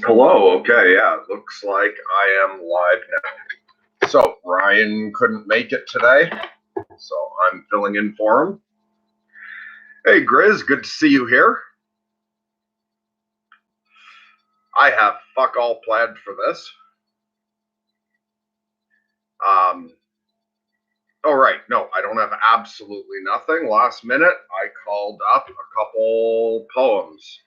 Hello, okay, yeah, looks like I am live now. So, Ryan couldn't make it today, so I'm filling in for him. Hey, Grizz, good to see you here. I have fuck all planned for this. No, I don't have absolutely nothing. Last minute, I called up a couple poems.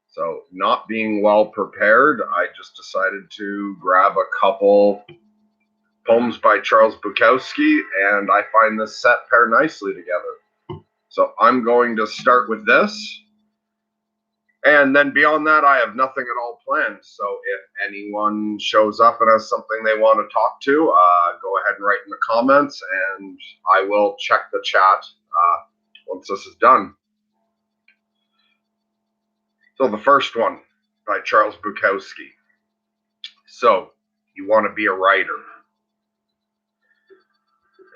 So, not being well prepared, I just decided to grab a couple poems by Charles Bukowski, and I find this set pair nicely together. So I'm going to start with this. And then beyond that, I have nothing at all planned. So if anyone shows up and has something they want to talk to, go ahead and write in the comments, and I will check the chat once this is done. So the first one by Charles Bukowski. So, you want to be a writer.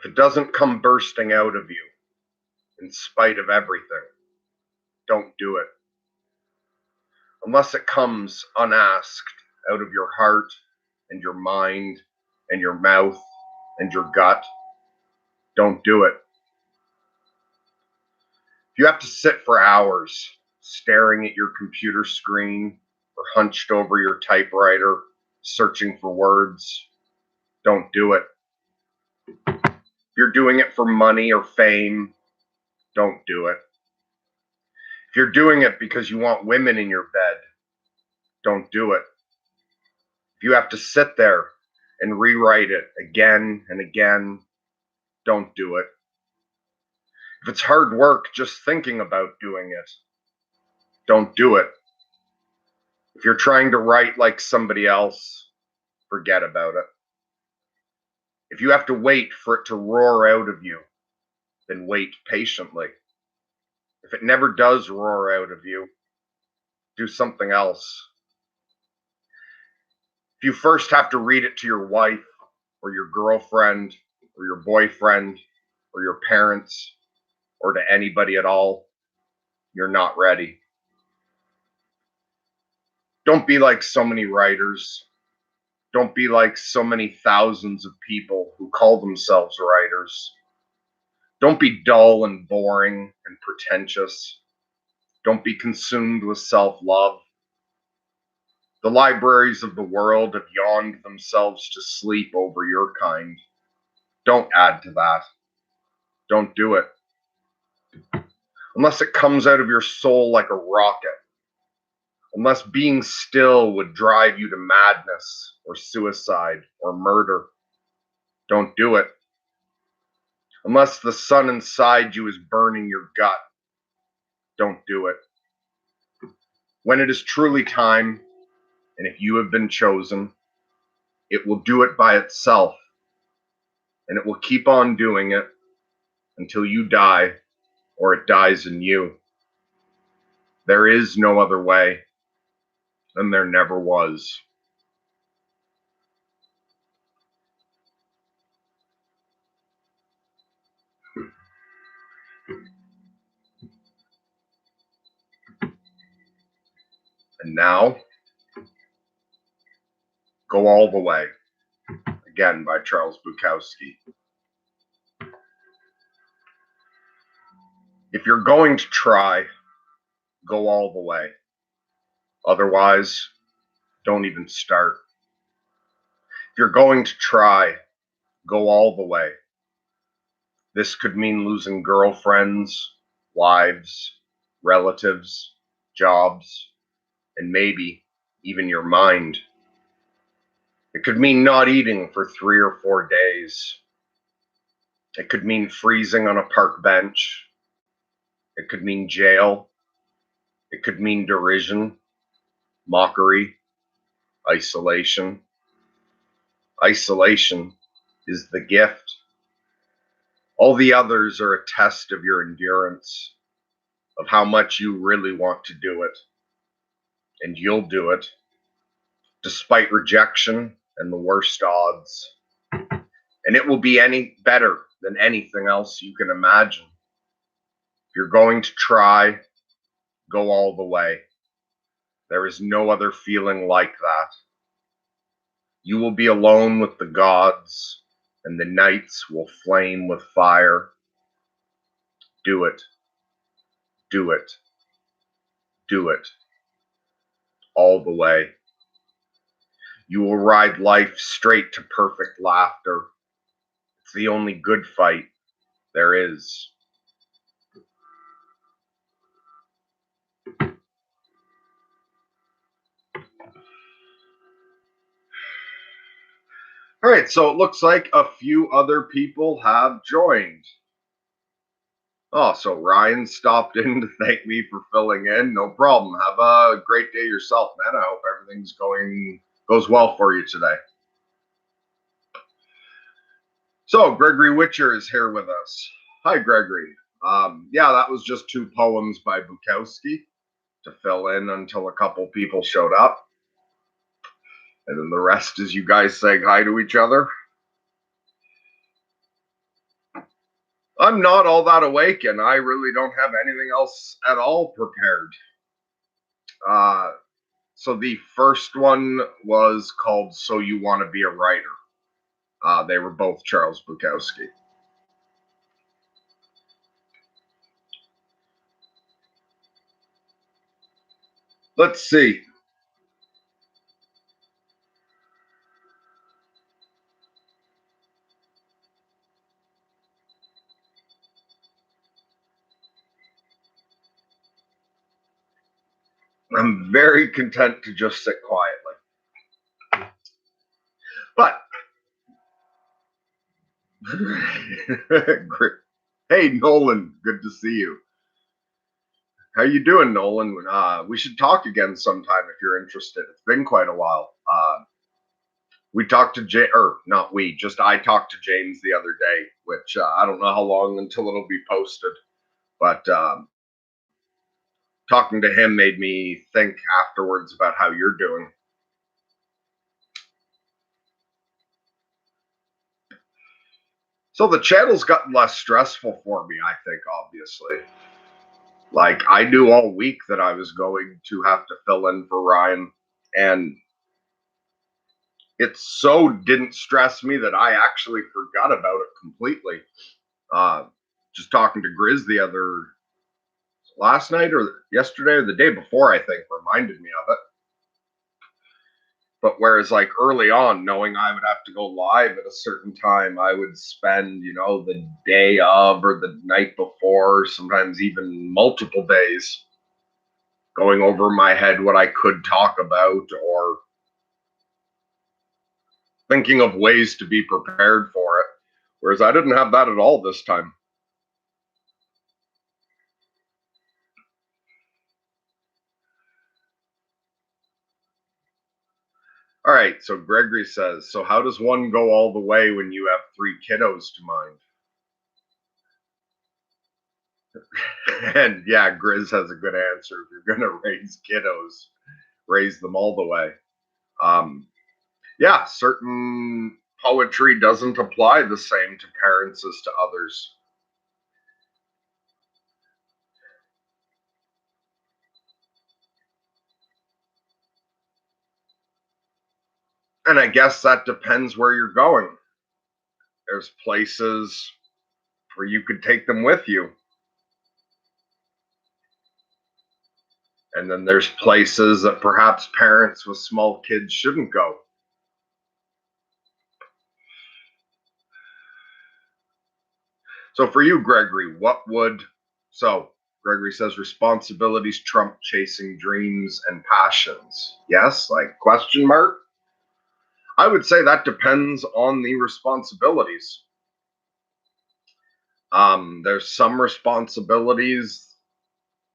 If it doesn't come bursting out of you, in spite of everything, don't do it. Unless it comes unasked out of your heart and your mind and your mouth and your gut, don't do it. If you have to sit for hours staring at your computer screen or hunched over your typewriter searching for words, don't do it. If you're doing it for money or fame, don't do it. If you're doing it because you want women in your bed, don't do it. If you have to sit there and rewrite it again and again, don't do it. If it's hard work just thinking about doing it, don't do it. If you're trying to write like somebody else, forget about it. If you have to wait for it to roar out of you, then wait patiently. If it never does roar out of you, do something else. If you first have to read it to your wife or your girlfriend or your boyfriend or your parents or to anybody at all, you're not ready. Don't be like so many writers. Don't be like so many thousands of people who call themselves writers. Don't be dull and boring and pretentious. Don't be consumed with self-love. The libraries of the world have yawned themselves to sleep over your kind. Don't add to that. Don't do it. Unless it comes out of your soul like a rocket. Unless being still would drive you to madness or suicide or murder. Don't do it. Unless the sun inside you is burning your gut, don't do it. When it is truly time, and if you have been chosen, it will do it by itself, and it will keep on doing it until you die or it dies in you. There is no other way, and there never was. And now, Go All the Way, again by Charles Bukowski. If you're going to try, go all the way. Otherwise, don't even start. If you're going to try, go all the way. This could mean losing girlfriends, wives, relatives, jobs, and maybe even your mind. It could mean not eating for 3 or 4 days. It could mean freezing on a park bench. It could mean jail. It could mean derision, mockery, isolation. Isolation is the gift. All the others are a test of your endurance, of how much you really want to do it. And you'll do it, despite rejection and the worst odds. And it will be any better than anything else you can imagine. If you're going to try, go all the way. There is no other feeling like that. You will be alone with the gods, and the nights will flame with fire. Do it, do it, do it, all the way. You will ride life straight to perfect laughter. It's the only good fight there is. All right, so it looks like a few other people have joined. Oh, so Ryan stopped in to thank me for filling in. No problem. Have a great day yourself, man. I hope everything's goes well for you today. So Gregory Witcher is here with us. Hi, Gregory. Yeah, that was just two poems by Bukowski to fill in until a couple people showed up. And then the rest is you guys saying hi to each other. I'm not all that awake, and I really don't have anything else at all prepared. Uh, so the first one was called "So You Want to Be a Writer." They were both Charles Bukowski. Let's see. I'm very content to just sit quietly. But hey, Nolan, good to see you. How you doing, Nolan? We should talk again sometime if you're interested. It's been quite a while. We talked to or not we, just I talked to James the other day, which I don't know how long until it'll be posted. But talking to him made me think afterwards about how you're doing. So the channel's gotten less stressful for me, I think, obviously. Like I knew all week that I was going to have to fill in for Ryan, and it so didn't stress me that I actually forgot about it completely. Uh, just talking to Grizz the other last night or yesterday or the day before, I think, reminded me of it. But whereas like early on, knowing I would have to go live at a certain time, I would spend, the day of or the night before, sometimes even multiple days, going over my head what I could talk about or thinking of ways to be prepared for it. Whereas I didn't have that at all this time. All right, so Gregory says, so how does one go all the way when you have three kiddos to mind? And yeah, Grizz has a good answer. If you're going to raise kiddos, raise them all the way. Um, yeah, certain poetry doesn't apply the same to parents as to others. And I guess that depends where you're going. There's places where you could take them with you. And then there's places that perhaps parents with small kids shouldn't go. So for you, Gregory, Gregory says responsibilities trump chasing dreams and passions. Yes, like question mark? I would say that depends on the responsibilities. There's some responsibilities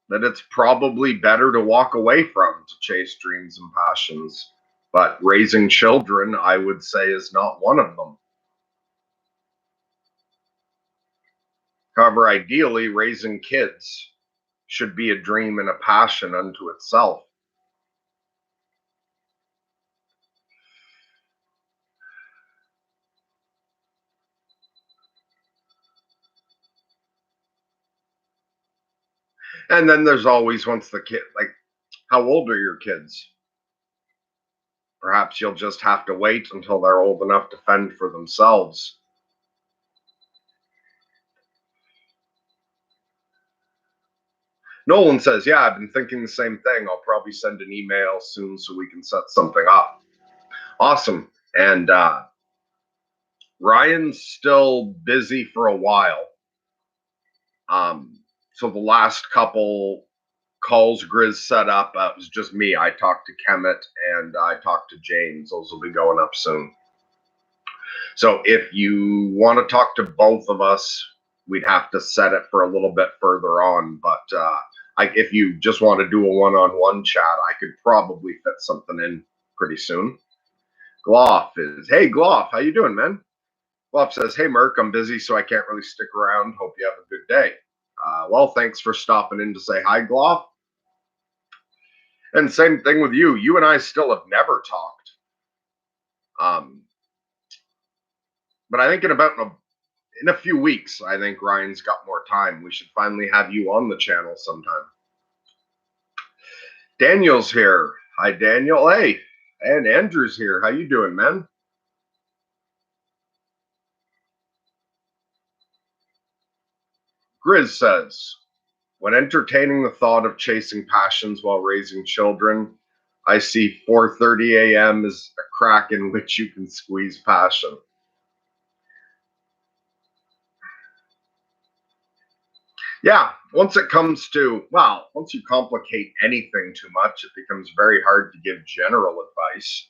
that it's probably better to walk away from to chase dreams and passions. But raising children, I would say, is not one of them. However, ideally, raising kids should be a dream and a passion unto itself. And then there's always once the kid, like, How old are your kids? Perhaps you'll just have to wait until they're old enough to fend for themselves. Nolan says, yeah, I've been thinking the same thing. I'll probably send an email soon so we can set something up. Awesome. And Ryan's still busy for a while. So the last couple calls Grizz set up, it was just me. I talked to Kemet and I talked to James. Those will be going up soon. So if you want to talk to both of us, we'd have to set it for a little bit further on. But if you just want to do a one-on-one chat, I could probably fit something in pretty soon. Gloff is, hey Gloff, how you doing, man? Gloff says, hey Merc, I'm busy, so I can't really stick around. Hope you have a good day. Well, thanks for stopping in to say hi, Gloff. And same thing with you. You and I still have never talked. But I think in a few weeks, I think Ryan's got more time. We should finally have you on the channel sometime. Daniel's here. Hi, Daniel. Hey, and Andrew's here. How you doing, man? Grizz says, when entertaining the thought of chasing passions while raising children, I see 4:30 a.m. as a crack in which you can squeeze passion. Yeah, once you complicate anything too much, it becomes very hard to give general advice.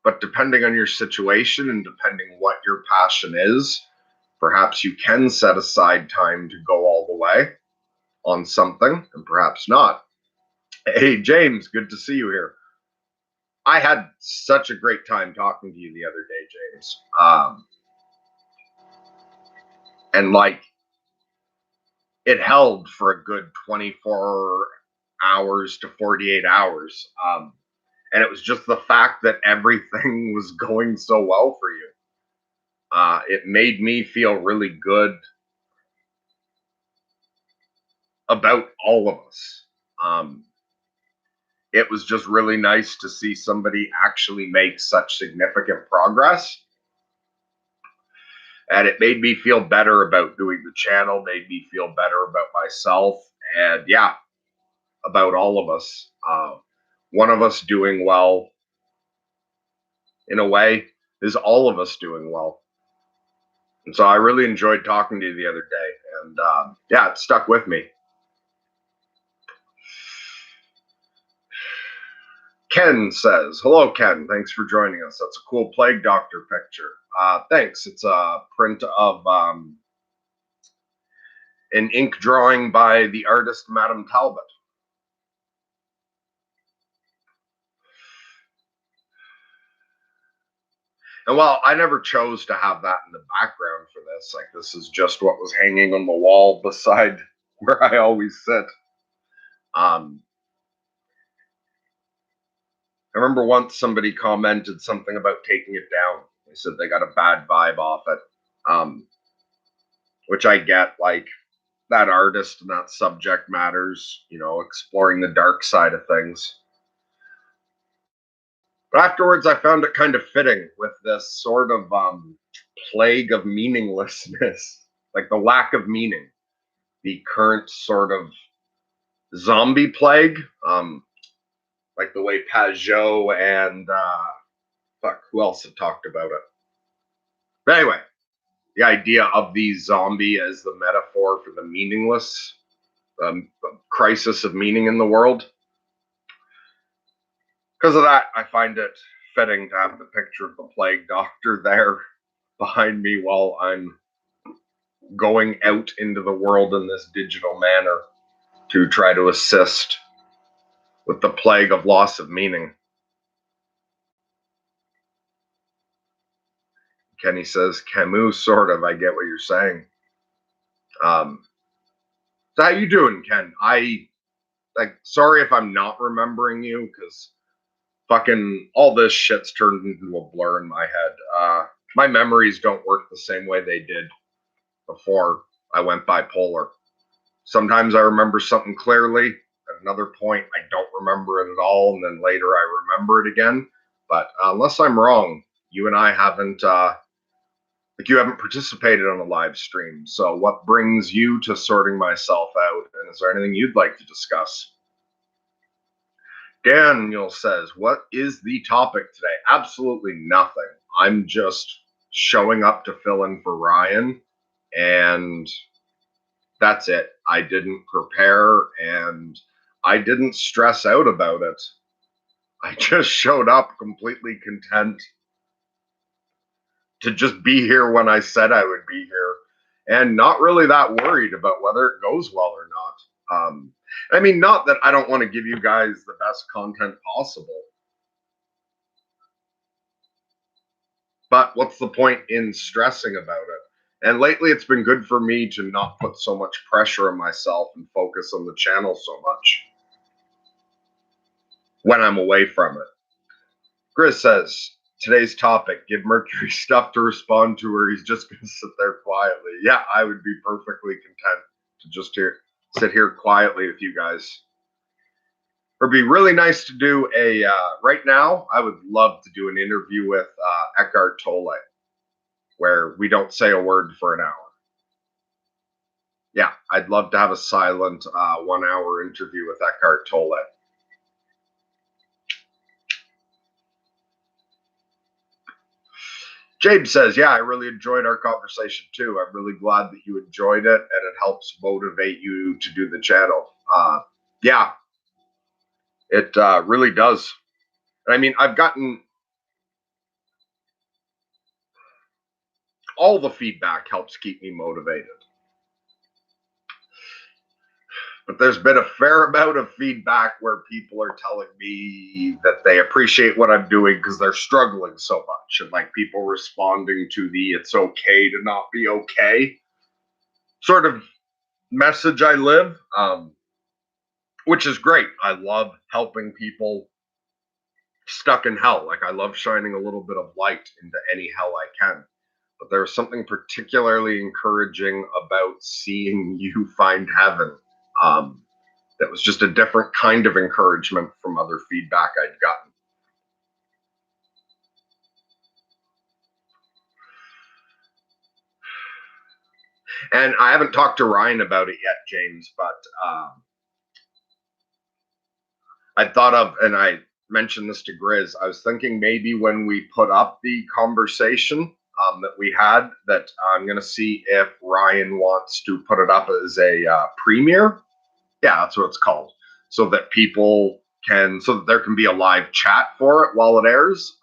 But depending on your situation and depending what your passion is, perhaps you can set aside time to go all the way on something and perhaps not. Hey, James, good to see you here. I had such a great time talking to you the other day, James. And like, it held for a good 24 hours to 48 hours. And it was just the fact that everything was going so well for you. It made me feel really good about all of us. It was just really nice to see somebody actually make such significant progress. And it made me feel better about doing the channel, made me feel better about myself, and yeah, about all of us. One of us doing well, in a way, is all of us doing well. And so I really enjoyed talking to you the other day. And yeah, it stuck with me. Ken says, hello, Ken. Thanks for joining us. That's a cool Plague Doctor picture. Thanks. It's a print of an ink drawing by the artist Madame Talbot. And well, I never chose to have that in the background for this. Like, this is just what was hanging on the wall beside where I always sit. I remember once somebody commented something about taking it down. They said they got a bad vibe off it, which I get. Like, that artist and that subject matters, exploring the dark side of things. But afterwards, I found it kind of fitting with this sort of plague of meaninglessness, like the lack of meaning, the current sort of zombie plague, like the way Pajot and who else had talked about it? But anyway, the idea of the zombie as the metaphor for the meaningless, crisis of meaning in the world. Because of that, I find it fitting to have the picture of the Plague Doctor there behind me while I'm going out into the world in this digital manner to try to assist with the plague of loss of meaning. Kenny says, Camus, sort of. I get what you're saying. So how you doing, Ken? Sorry if I'm not remembering you, because fucking all this shit's turned into a blur in my head. My memories don't work the same way they did before. I went bipolar. Sometimes I remember something clearly. At another point, I don't remember it at all, and then later I remember it again. But unless I'm wrong, you and I haven't you haven't participated on a live stream. So what brings you to sorting myself out? And is there anything you'd like to discuss? Daniel says, what is the topic today? Absolutely nothing. I'm just showing up to fill in for Ryan, and that's it. I didn't prepare, and I didn't stress out about it. I just showed up completely content to just be here when I said I would be here, and not really that worried about whether it goes well or not. I mean, not that I don't want to give you guys the best content possible, but what's the point in stressing about it? And lately, it's been good for me to not put so much pressure on myself and focus on the channel so much when I'm away from it. Chris says, today's topic, give Mercury stuff to respond to, or he's just going to sit there quietly. Yeah, I would be perfectly content to just sit here quietly with you guys. It'd be really nice to do right now, I would love to do an interview with Eckhart Tolle, where we don't say a word for an hour. Yeah, I'd love to have a silent 1 hour interview with Eckhart Tolle. James says, yeah, I really enjoyed our conversation too. I'm really glad that you enjoyed it, and it helps motivate you to do the channel. Yeah, it really does. I mean, I've gotten all the feedback helps keep me motivated. But there's been a fair amount of feedback where people are telling me that they appreciate what I'm doing because they're struggling so much. And like people responding to the it's okay to not be okay sort of message I live, which is great. I love helping people stuck in hell. Like I love shining a little bit of light into any hell I can. But there's something particularly encouraging about seeing you find heaven. That was just a different kind of encouragement from other feedback I'd gotten. And I haven't talked to Ryan about it yet, James, but I thought of, and I mentioned this to Grizz, I was thinking maybe when we put up the conversation that we had, that I'm going to see if Ryan wants to put it up as a premiere. Yeah, that's what it's called. So that so that there can be a live chat for it while it airs.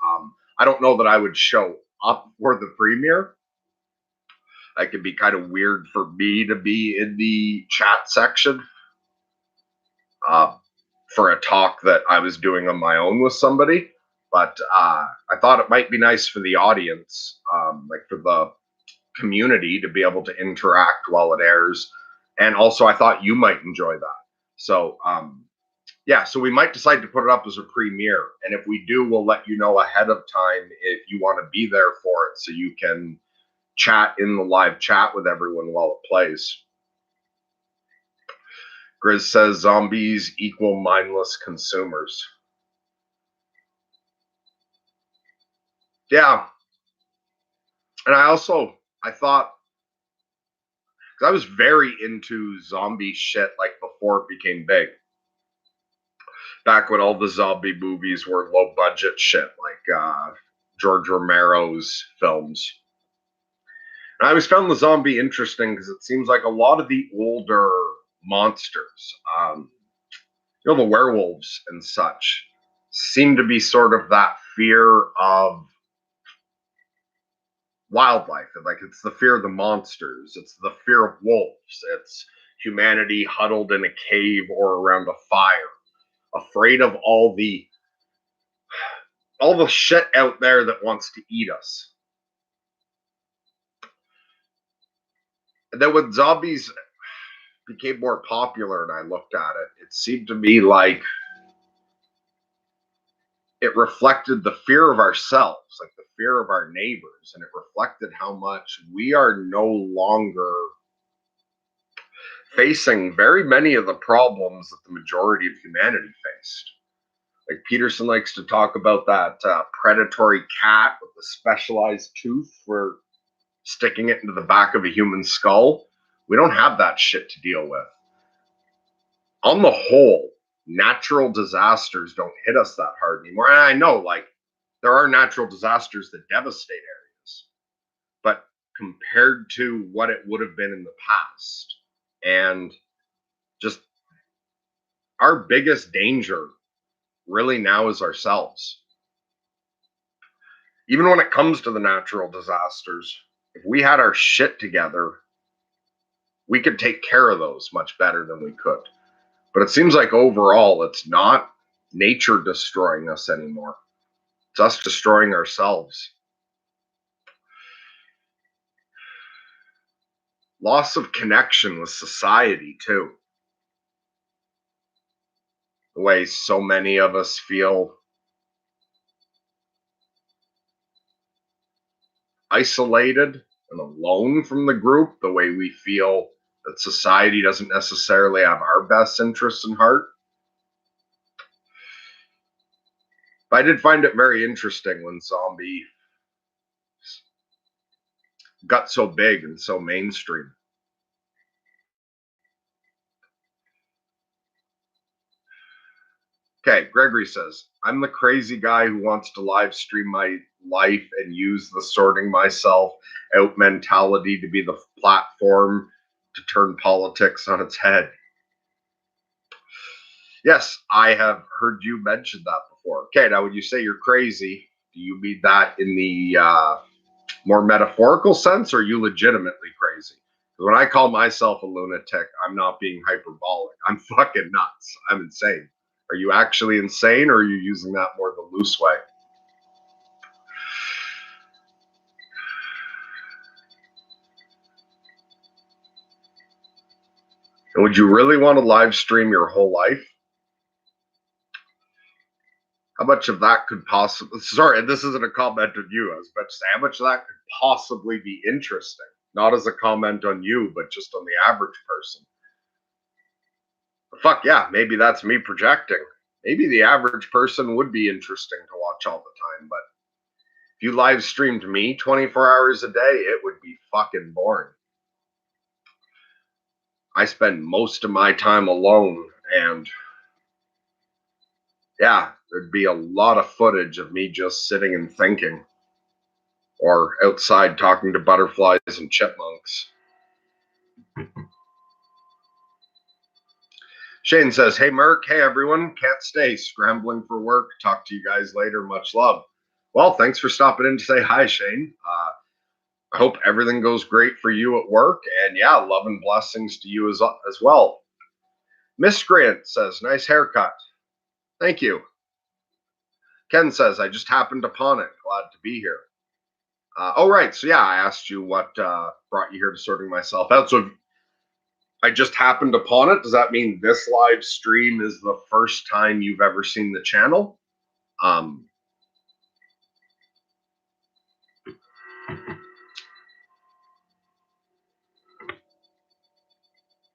I don't know that I would show up for the premiere. It could be kind of weird for me to be in the chat section for a talk that I was doing on my own with somebody. But I thought it might be nice for the audience, like for the community, to be able to interact while it airs. And also, I thought you might enjoy that. So, yeah, so we might decide to put it up as a premiere. And if we do, we'll let you know ahead of time if you want to be there for it so you can chat in the live chat with everyone while it plays. Grizz says zombies equal mindless consumers. Yeah. And I thought, because I was very into zombie shit like before it became big. Back when all the zombie movies were low budget shit, like George Romero's films. And I always found the zombie interesting because it seems like a lot of the older monsters, the werewolves and such, seem to be sort of that fear of wildlife. Like it's the fear of the monsters, it's the fear of wolves, it's humanity huddled in a cave or around a fire, afraid of all the shit out there that wants to eat us. And then when zombies became more popular and I looked at it, it seemed to me like it reflected the fear of ourselves, like the fear of our neighbors, and it reflected how much we are no longer facing very many of the problems that the majority of humanity faced. Like Peterson likes to talk about that predatory cat with the specialized tooth for sticking it into the back of a human skull. We don't have that shit to deal with. On the whole, natural disasters don't hit us that hard anymore. And I know, like, there are natural disasters that devastate areas, but compared to what it would have been in the past, and just our biggest danger really now is ourselves. Even when it comes to the natural disasters, if we had our shit together, we could take care of those much better than we could. But it seems like overall, it's not nature destroying us anymore. It's us destroying ourselves. Loss of connection with society, too. The way so many of us feel isolated and alone from the group, the way we feel that society doesn't necessarily have our best interests in heart. But I did find it very interesting when Zombie got so big and so mainstream. Okay, Gregory says, I'm the crazy guy who wants to live stream my life and use the sorting myself out mentality to be the platform to turn politics on its head. Yes, I have heard you mention that before. Okay, now when you say you're crazy, do you mean that in the more metaphorical sense, or are you legitimately crazy? When I call myself a lunatic, I'm not being hyperbolic. I'm fucking nuts. I'm insane. Are you actually insane, or are you using that more the loose way? And would you really want to live stream your whole life? How much of that could possibly, sorry, this isn't a comment on you. I was about to say, how much of that could possibly be interesting? Not as a comment on you, but just on the average person. But fuck yeah, maybe that's me projecting. Maybe the average person would be interesting to watch all the time, but if you live streamed me 24 hours a day, it would be fucking boring. I spend most of my time alone, and yeah, there'd be a lot of footage of me just sitting and thinking, or outside talking to butterflies and chipmunks. Shane says, hey, Merc. Hey, everyone. Can't stay. Scrambling for work. Talk to you guys later. Much love. Well, thanks for stopping in to say hi, Shane. I hope everything goes great for you at work. And yeah, love and blessings to you as well. Miscreant says, nice haircut. Thank you. Ken says, I just happened upon it. Glad to be here. Right. So yeah, I asked you what brought you here to sorting myself out. So I just happened upon it. Does that mean this live stream is the first time you've ever seen the channel?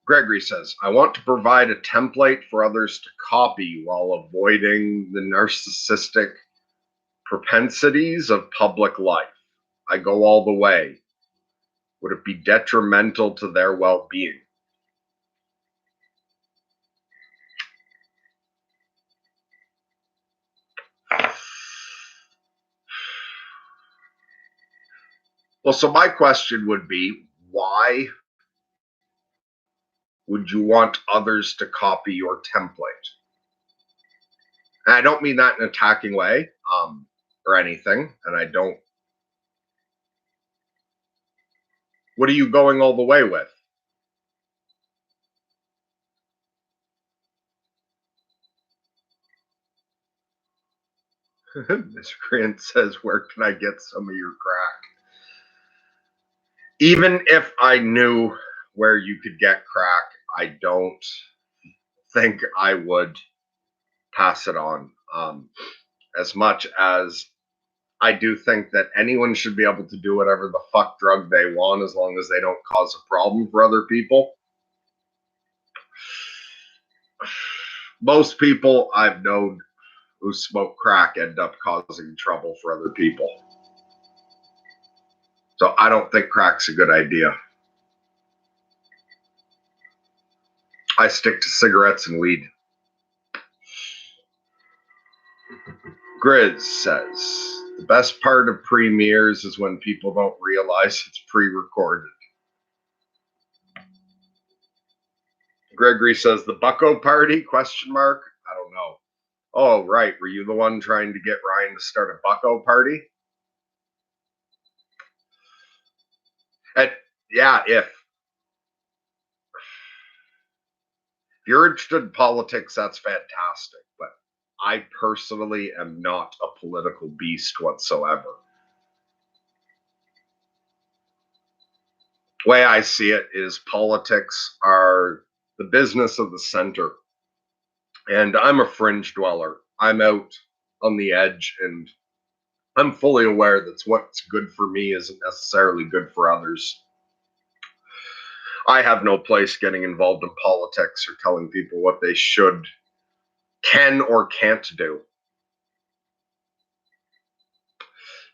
Gregory says, I want to provide a template for others to copy while avoiding the narcissistic propensities of public life. I go all the way. Would it be detrimental to their well-being? Well, so my question would be, why would you want others to copy your template? And I don't mean that in an attacking way or anything. And I don't. What are you going all the way with? Miscreant says, where can I get some of your crack? Even if I knew where you could get crack, I don't think I would pass it on. As much as I do think that anyone should be able to do whatever the fuck drug they want as long as they don't cause a problem for other people. Most people I've known who smoke crack end up causing trouble for other people. So I don't think crack's a good idea. I stick to cigarettes and weed. Grizz says, the best part of premieres is when people don't realize it's pre-recorded. Gregory says, the Bucko party, question mark? I don't know. Oh, right. Were you the one trying to get Ryan to start a Bucko party? And yeah, if you're interested in politics, that's fantastic. But I personally am not a political beast whatsoever. The way I see it is politics are the business of the center. And I'm a fringe dweller. I'm out on the edge, and I'm fully aware that what's good for me isn't necessarily good for others. I have no place getting involved in politics or telling people what they should, can, or can't do.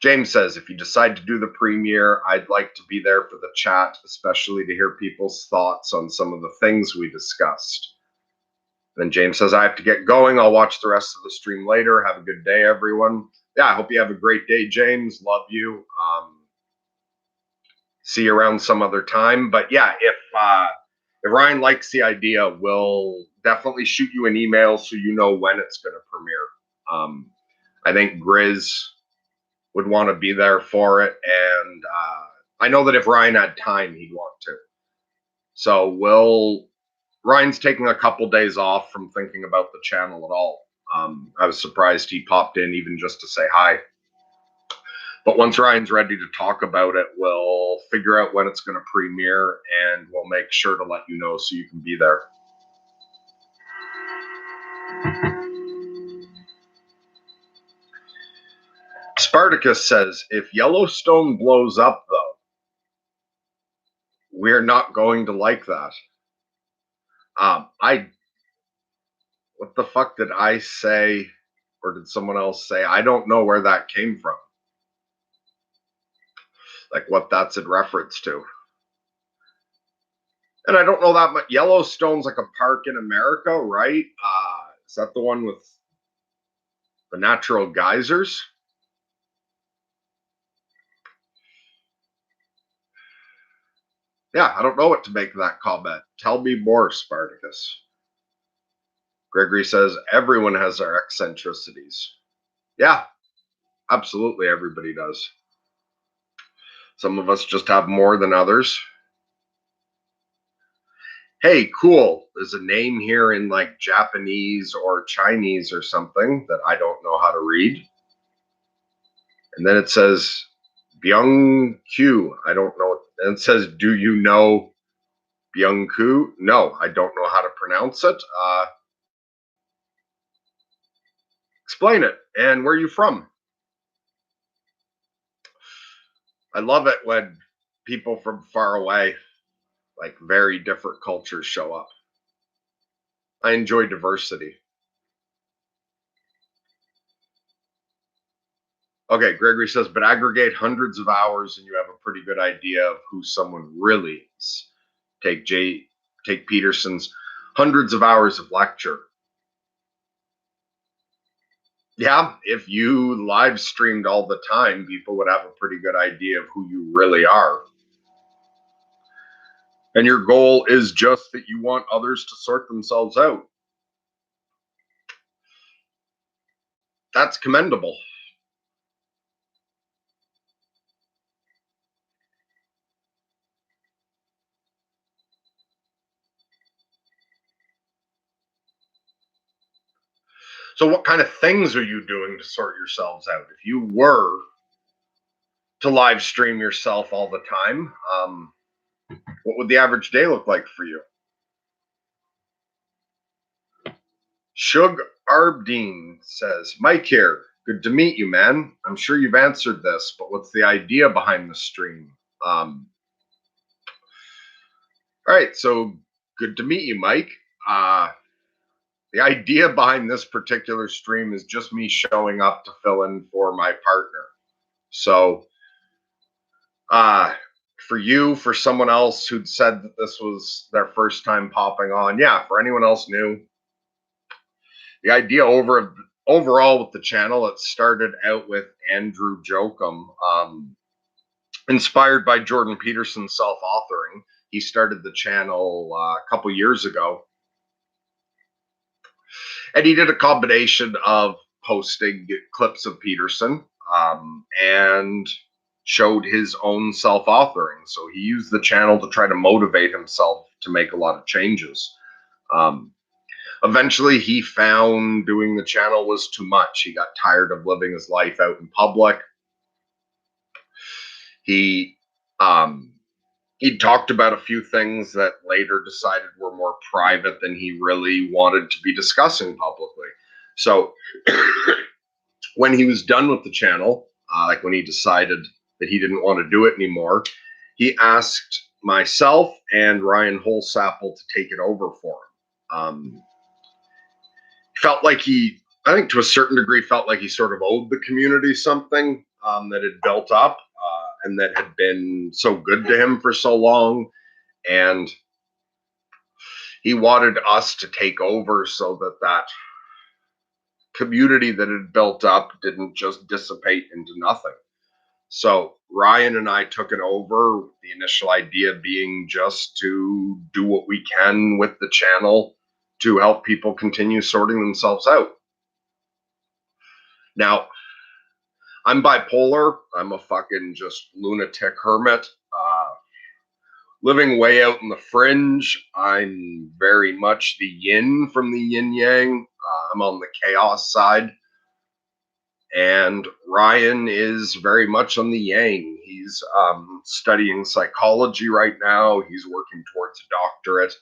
James says, if you decide to do the premiere, I'd like to be there for the chat, especially to hear people's thoughts on some of the things we discussed. Then James says, I have to get going. I'll watch the rest of the stream later. Have a good day, everyone. Yeah, I hope you have a great day, James. Love you. See you around some other time. But yeah, if Ryan likes the idea, we'll definitely shoot you an email so you know when it's going to premiere. I think Grizz would want to be there for it, and I know that if Ryan had time, he'd want to. So Ryan's taking a couple days off from thinking about the channel at all. I was surprised he popped in even just to say hi. But once Ryan's ready to talk about it, we'll figure out when it's going to premiere, and we'll make sure to let you know so you can be there. Spartacus says, if Yellowstone blows up, though, we're not going to like that. What the fuck did I say, or did someone else say? I don't know where that came from. Like what that's in reference to. And I don't know that much. Yellowstone's like a park in America, right? Is that the one with the natural geysers? Yeah, I don't know what to make of that comment. Tell me more, Spartacus. Gregory says, everyone has their eccentricities. Yeah, absolutely, everybody does. Some of us just have more than others. Hey, cool. There's a name here in like Japanese or Chinese or something that I don't know how to read. And then it says Byung-Kyu. I don't know. And it says, do you know Byung-Kyu? No, I don't know how to pronounce it. Explain it. And where are you from? I love it when people from far away, like very different cultures, show up. I enjoy diversity. Okay, Gregory says, but aggregate hundreds of hours and you have a pretty good idea of who someone really is. Take Peterson's hundreds of hours of lecture. Yeah, if you live streamed all the time, people would have a pretty good idea of who you really are. And your goal is just that you want others to sort themselves out. That's commendable. So what kind of things are you doing to sort yourselves out? If you were to live stream yourself all the time, what would the average day look like for you? Shug Arbdeen says, Mike here. Good to meet you, man. I'm sure you've answered this, but what's the idea behind the stream? All right, so good to meet you, Mike. The idea behind this particular stream is just me showing up to fill in for my partner. So, for someone else who'd said that this was their first time popping on, yeah, for anyone else new, the idea overall with the channel, it started out with Andrew Jokum, inspired by Jordan Peterson's self-authoring. He started the channel a couple years ago, and he did a combination of posting clips of Peterson and showed his own self-authoring. So he used the channel to try to motivate himself to make a lot of changes. Um, Eventually, he found doing the channel was too much. He got tired of living his life out in public. He um, he talked about a few things that later decided were more private than he really wanted to be discussing publicly. So when he was done with the channel, like when he decided that he didn't want to do it anymore, he asked myself and Ryan Holsapple to take it over for him. Felt like I think to a certain degree, felt like he sort of owed the community something that had built up and that had been so good to him for so long. And he wanted us to take over so that community that had built up didn't just dissipate into nothing. So Ryan and I took it over, the initial idea being just to do what we can with the channel to help people continue sorting themselves out. Now, I'm bipolar. I'm a fucking just lunatic hermit. Living way out in the fringe, I'm very much the yin from the yin yang. I'm on the chaos side. And Ryan is very much on the yang. He's studying psychology right now. He's working towards a doctorate.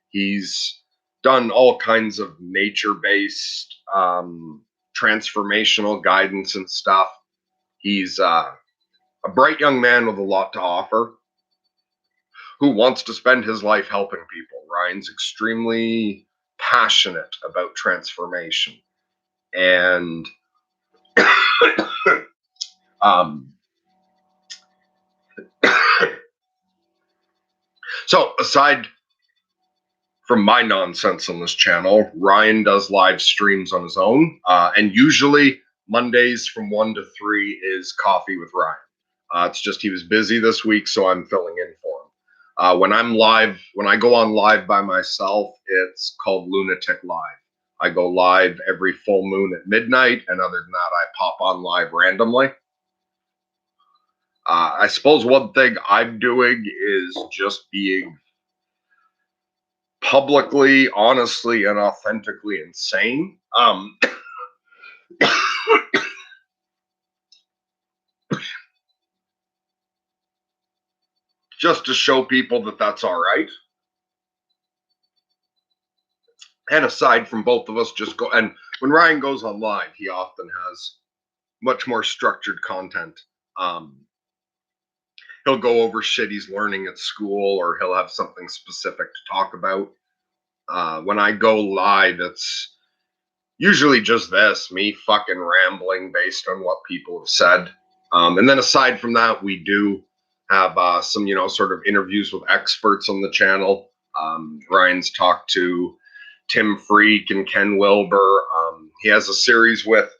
He's done all kinds of nature-based transformational guidance and stuff. He's a bright young man with a lot to offer who wants to spend his life helping people. Ryan's extremely passionate about transformation. And so aside from my nonsense on this channel, Ryan does live streams on his own. And usually Mondays from 1 to 3 is Coffee with Ryan. It's just he was busy this week, so I'm filling in for him. When I go on live by myself, it's called Lunatic Live. I go live every full moon at midnight, and other than that, I pop on live randomly. I suppose one thing I'm doing is just being publicly, honestly, and authentically insane. Just to show people that that's all right. And aside from both of us, just go. And when Ryan goes on live, he often has much more structured content. He'll go over shit he's learning at school, or he'll have something specific to talk about. When I go live, it's usually just this, me fucking rambling based on what people have said. And then aside from that, we do have some, sort of interviews with experts on the channel. Ryan's talked to Tim Freak and Ken Wilber. He has a series with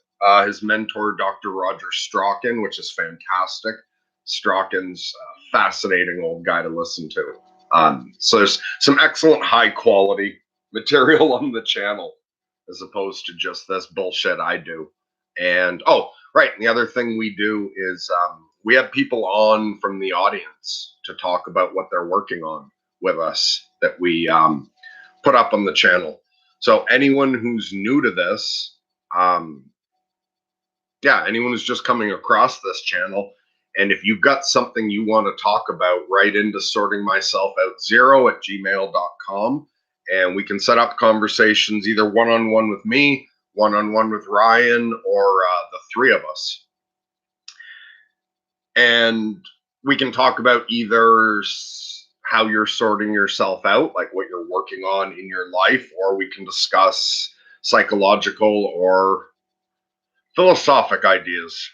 his mentor, Dr. Roger Strachan, which is fantastic. Strachan's a fascinating old guy to listen to. So there's some excellent high quality material on the channel as opposed to just this bullshit I do. And right, and the other thing we do is we have people on from the audience to talk about what they're working on with us that we put up on the channel. So anyone who's new to this, anyone who's just coming across this channel, and if you've got something you want to talk about, write into sortingmyselfout0@gmail.com, and we can set up conversations either one-on-one with me, one-on-one with Ryan, or the three of us. And we can talk about either how you're sorting yourself out, like what you're working on in your life, or we can discuss psychological or philosophic ideas.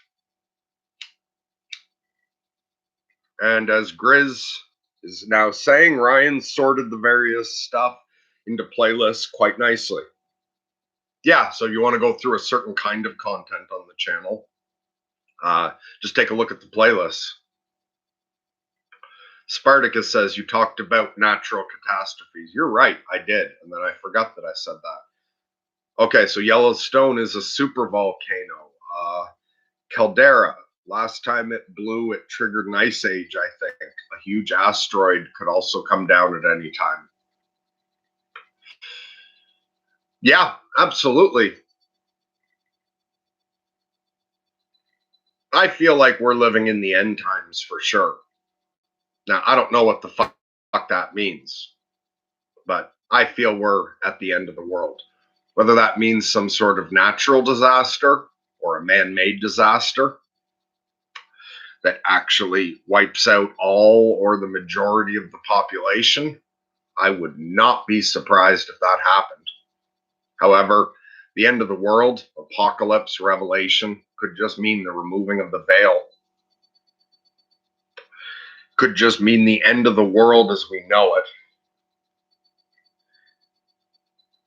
And as Grizz is now saying, Ryan sorted the various stuff into playlists quite nicely. Yeah, so you want to go through a certain kind of content on the channel, just take a look at the playlists. Spartacus says, you talked about natural catastrophes. You're right, I did. And then I forgot that I said that. Okay, so Yellowstone is a super volcano. Caldera, last time it blew, it triggered an ice age, I think. A huge asteroid could also come down at any time. Yeah, absolutely. I feel like we're living in the end times for sure. Now, I don't know what the fuck that means, but I feel we're at the end of the world. Whether that means some sort of natural disaster or a man made disaster that actually wipes out all or the majority of the population, I would not be surprised if that happened. However, the end of the world, apocalypse, revelation, could just mean the removing of the veil. Could just mean the end of the world as we know it.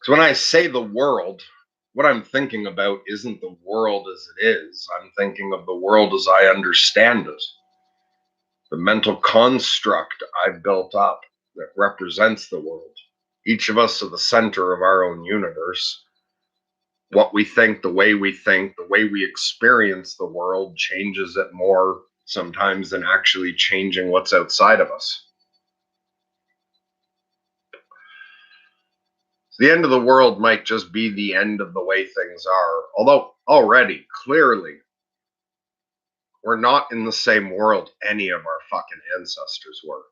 So when I say the world, what I'm thinking about isn't the world as it is. I'm thinking of the world as I understand it. The mental construct I've built up that represents the world. Each of us are the center of our own universe. What we think, the way we experience the world changes it more sometimes than actually changing what's outside of us. The end of the world might just be the end of the way things are. Although already, clearly, we're not in the same world any of our fucking ancestors were.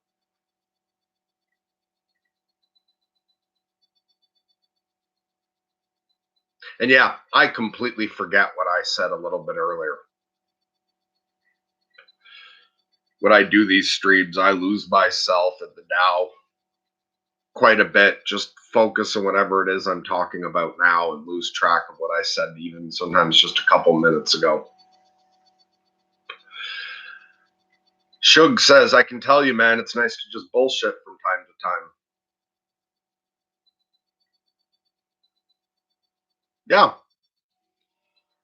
And yeah, I completely forget what I said a little bit earlier. When I do these streams, I lose myself in the now quite a bit, just focus on whatever it is I'm talking about now and lose track of what I said even sometimes just a couple minutes ago. Shug says, I can tell you, man, it's nice to just bullshit from time to time. Yeah,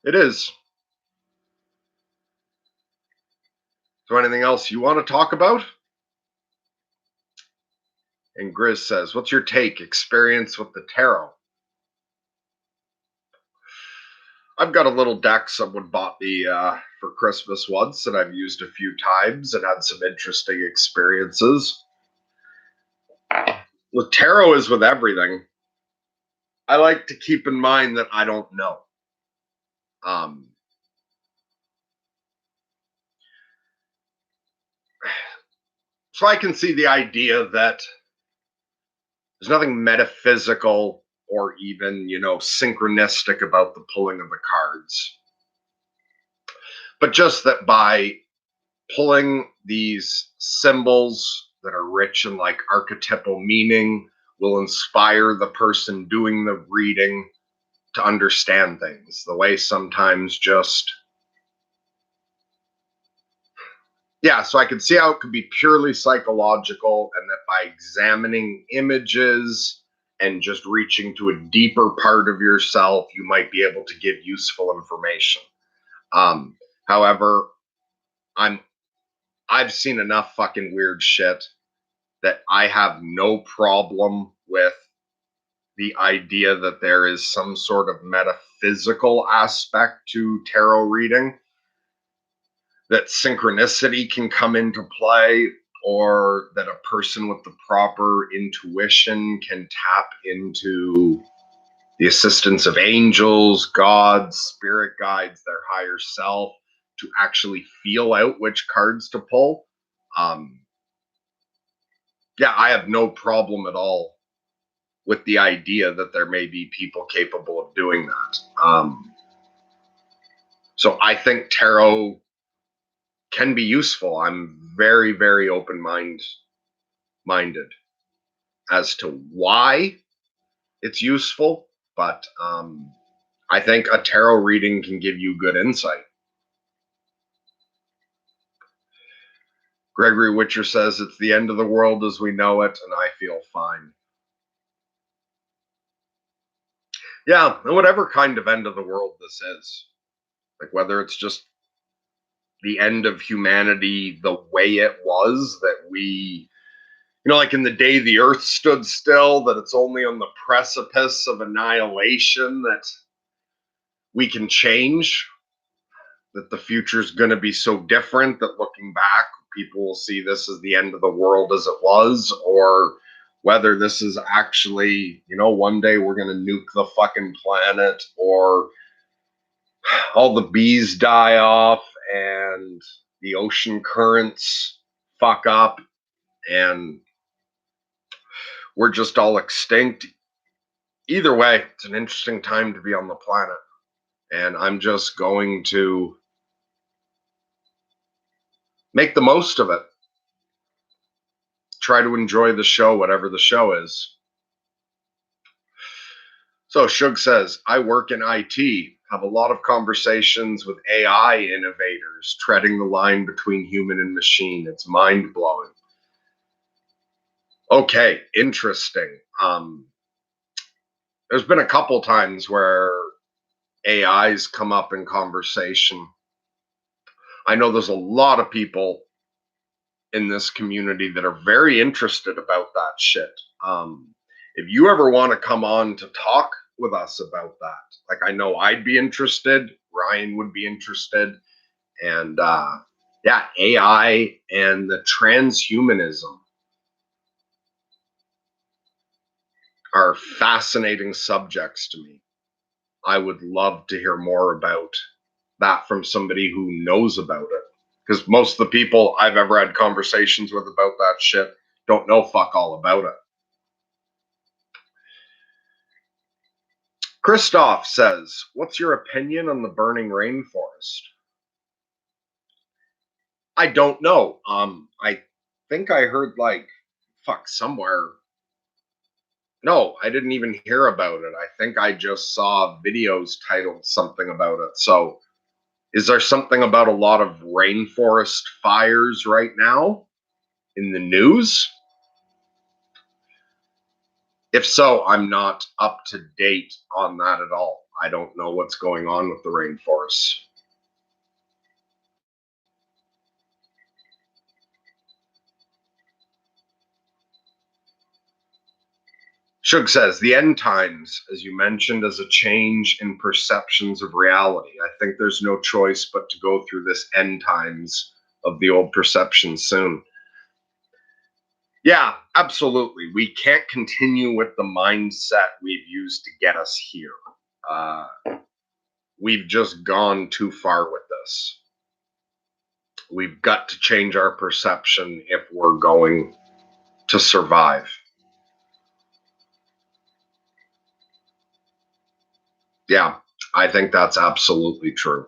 it is. So anything else you want to talk about? And Grizz says, what's your take, experience with the tarot? I've got a little deck someone bought me for Christmas once, and I've used a few times and had some interesting experiences. With tarot is with everything. I like to keep in mind that I don't know. So I can see the idea that there's nothing metaphysical or even, synchronistic about the pulling of the cards. But just that by pulling these symbols that are rich in like archetypal meaning will inspire the person doing the reading to understand things the way sometimes just so I could see how it could be purely psychological, and that by examining images and just reaching to a deeper part of yourself, you might be able to give useful information. However, I've seen enough fucking weird shit that I have no problem with the idea that there is some sort of metaphysical aspect to tarot reading, that synchronicity can come into play, or that a person with the proper intuition can tap into the assistance of angels, gods, spirit guides, their higher self to actually feel out which cards to pull. I have no problem at all with the idea that there may be people capable of doing that. So I think tarot can be useful. I'm very, very minded as to why it's useful, but I think a tarot reading can give you good insight. Gregory Witcher says it's the end of the world as we know it, and I feel fine. Yeah, and whatever kind of end of the world this is, like whether it's just the end of humanity the way it was, that we, like in the day the earth stood still, that it's only on the precipice of annihilation that we can change, that the future is going to be so different that looking back, people will see this as the end of the world as it was, or whether this is actually, one day we're going to nuke the fucking planet, or all the bees die off and the ocean currents fuck up and we're just all extinct. Either way, it's an interesting time to be on the planet. And I'm just going to make the most of it. Try to enjoy the show, whatever the show is. So Shug says, I work in IT, have a lot of conversations with AI innovators, treading the line between human and machine. It's mind-blowing. Okay, interesting. There's been a couple times where AIs come up in conversation. I know there's a lot of people in this community that are very interested about that shit. If you ever want to come on to talk with us about that, like I know I'd be interested, Ryan would be interested, and yeah, AI and the transhumanism are fascinating subjects to me. I would love to hear more about that from somebody who knows about it. Because most of the people I've ever had conversations with about that shit don't know fuck all about it. Christoph says, what's your opinion on the burning rainforest? I don't know. I think I heard somewhere. No, I didn't even hear about it. I think I just saw videos titled something about it. So is there something about a lot of rainforest fires right now in the news? If so, I'm not up to date on that at all. I don't know what's going on with the rainforests. Shug says, the end times, as you mentioned, as a change in perceptions of reality. I think there's no choice but to go through this end times of the old perception soon. Yeah, absolutely. We can't continue with the mindset we've used to get us here. We've just gone too far with this. We've got to change our perception if we're going to survive. Yeah, I think that's absolutely true.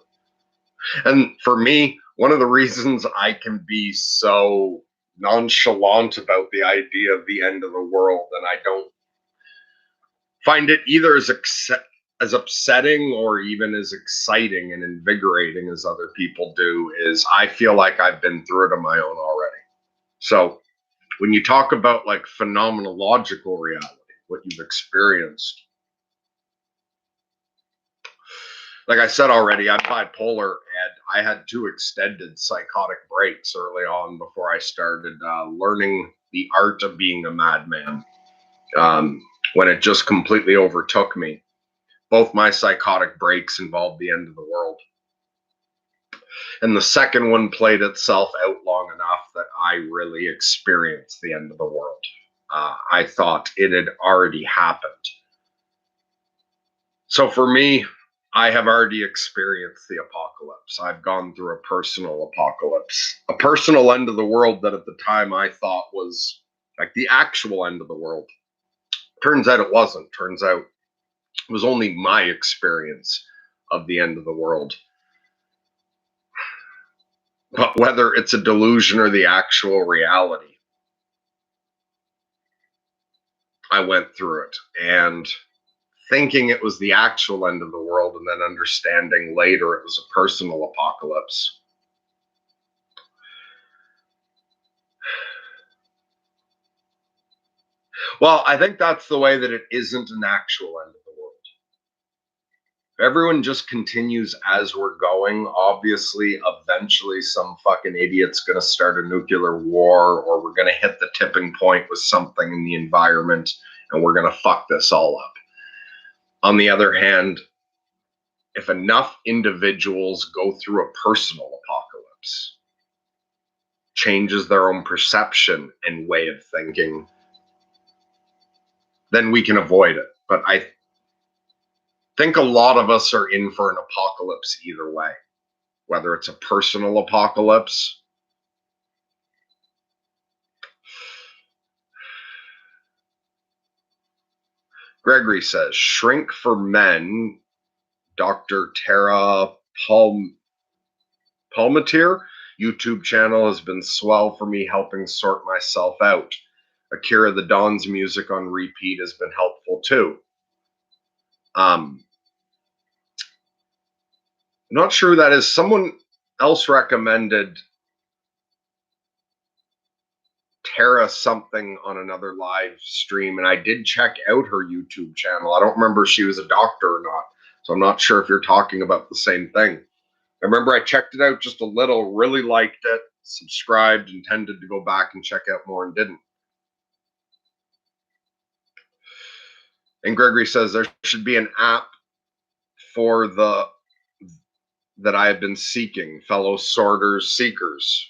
And for me, one of the reasons I can be so nonchalant about the idea of the end of the world, and I don't find it either as upsetting or even as exciting and invigorating as other people do, is I feel like I've been through it on my own already. So when you talk about like phenomenological reality, what you've experienced, like I said already, I'm bipolar, and I had 2 extended psychotic breaks early on before I started learning the art of being a madman. When it just completely overtook me, both my psychotic breaks involved the end of the world. And the second one played itself out long enough that I really experienced the end of the world. I thought it had already happened. So for me, I have already experienced the apocalypse. I've gone through a personal apocalypse, a personal end of the world that at the time I thought was like the actual end of the world. Turns out it wasn't. Turns out it was only my experience of the end of the world. But whether it's a delusion or the actual reality, I went through it. And thinking it was the actual end of the world and then understanding later it was a personal apocalypse. Well, I think that's the way that it isn't an actual end of the world. If everyone just continues as we're going, obviously, eventually, some fucking idiot's going to start a nuclear war, or we're going to hit the tipping point with something in the environment and we're going to fuck this all up. On the other hand, if enough individuals go through a personal apocalypse, changes their own perception and way of thinking, then we can avoid it. But I think a lot of us are in for an apocalypse either way, whether it's a personal apocalypse. Gregory says, Shrink for Men, Dr. Tara Palmatier YouTube channel has been swell for me helping sort myself out. Akira the Don's music on repeat has been helpful too. Not sure who that is. Someone else recommended Tara something on another live stream, and I did check out her YouTube channel. I don't remember if she was a doctor or not, so I'm not sure if you're talking about the same thing. I remember I checked it out just a little, really liked it, subscribed, intended to go back and check out more and didn't. And Gregory says there should be an app for the that I have been seeking, fellow sorters, seekers.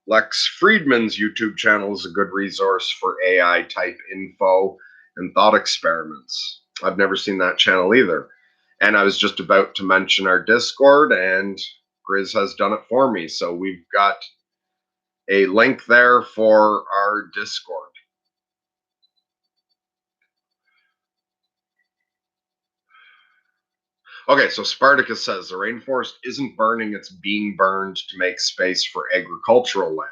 Lex Friedman's YouTube channel is a good resource for AI type info and thought experiments. I've never seen that channel either. And I was just about to mention our Discord, and Grizz has done it for me. So we've got a link there for our Discord. Okay, so Spartacus says the rainforest isn't burning, it's being burned to make space for agricultural land.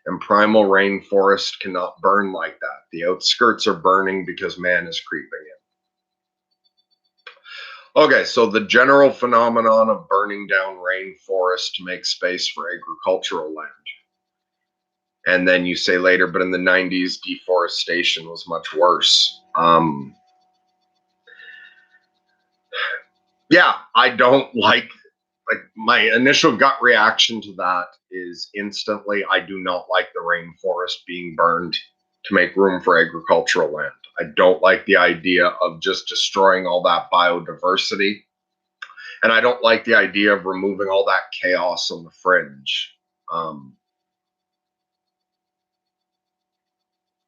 And primal rainforest cannot burn like that. The outskirts are burning because man is creeping in. Okay, so the general phenomenon of burning down rainforest to make space for agricultural land. And then you say later, but in the 90s, deforestation was much worse. Yeah, I don't like my initial gut reaction to that is instantly, I do not like the rainforest being burned to make room for agricultural land. I don't like the idea of just destroying all that biodiversity. And I don't like the idea of removing all that chaos on the fringe.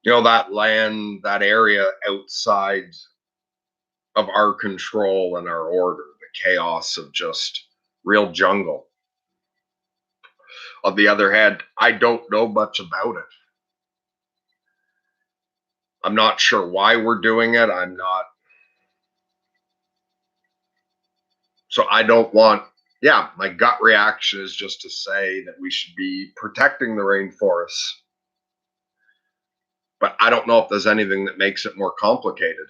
That land, that area outside of our control and our order, the chaos of just real jungle. On the other hand, I don't know much about it. I'm not sure why we're doing it. So I don't want, my gut reaction is just to say that we should be protecting the rainforests. But I don't know if there's anything that makes it more complicated.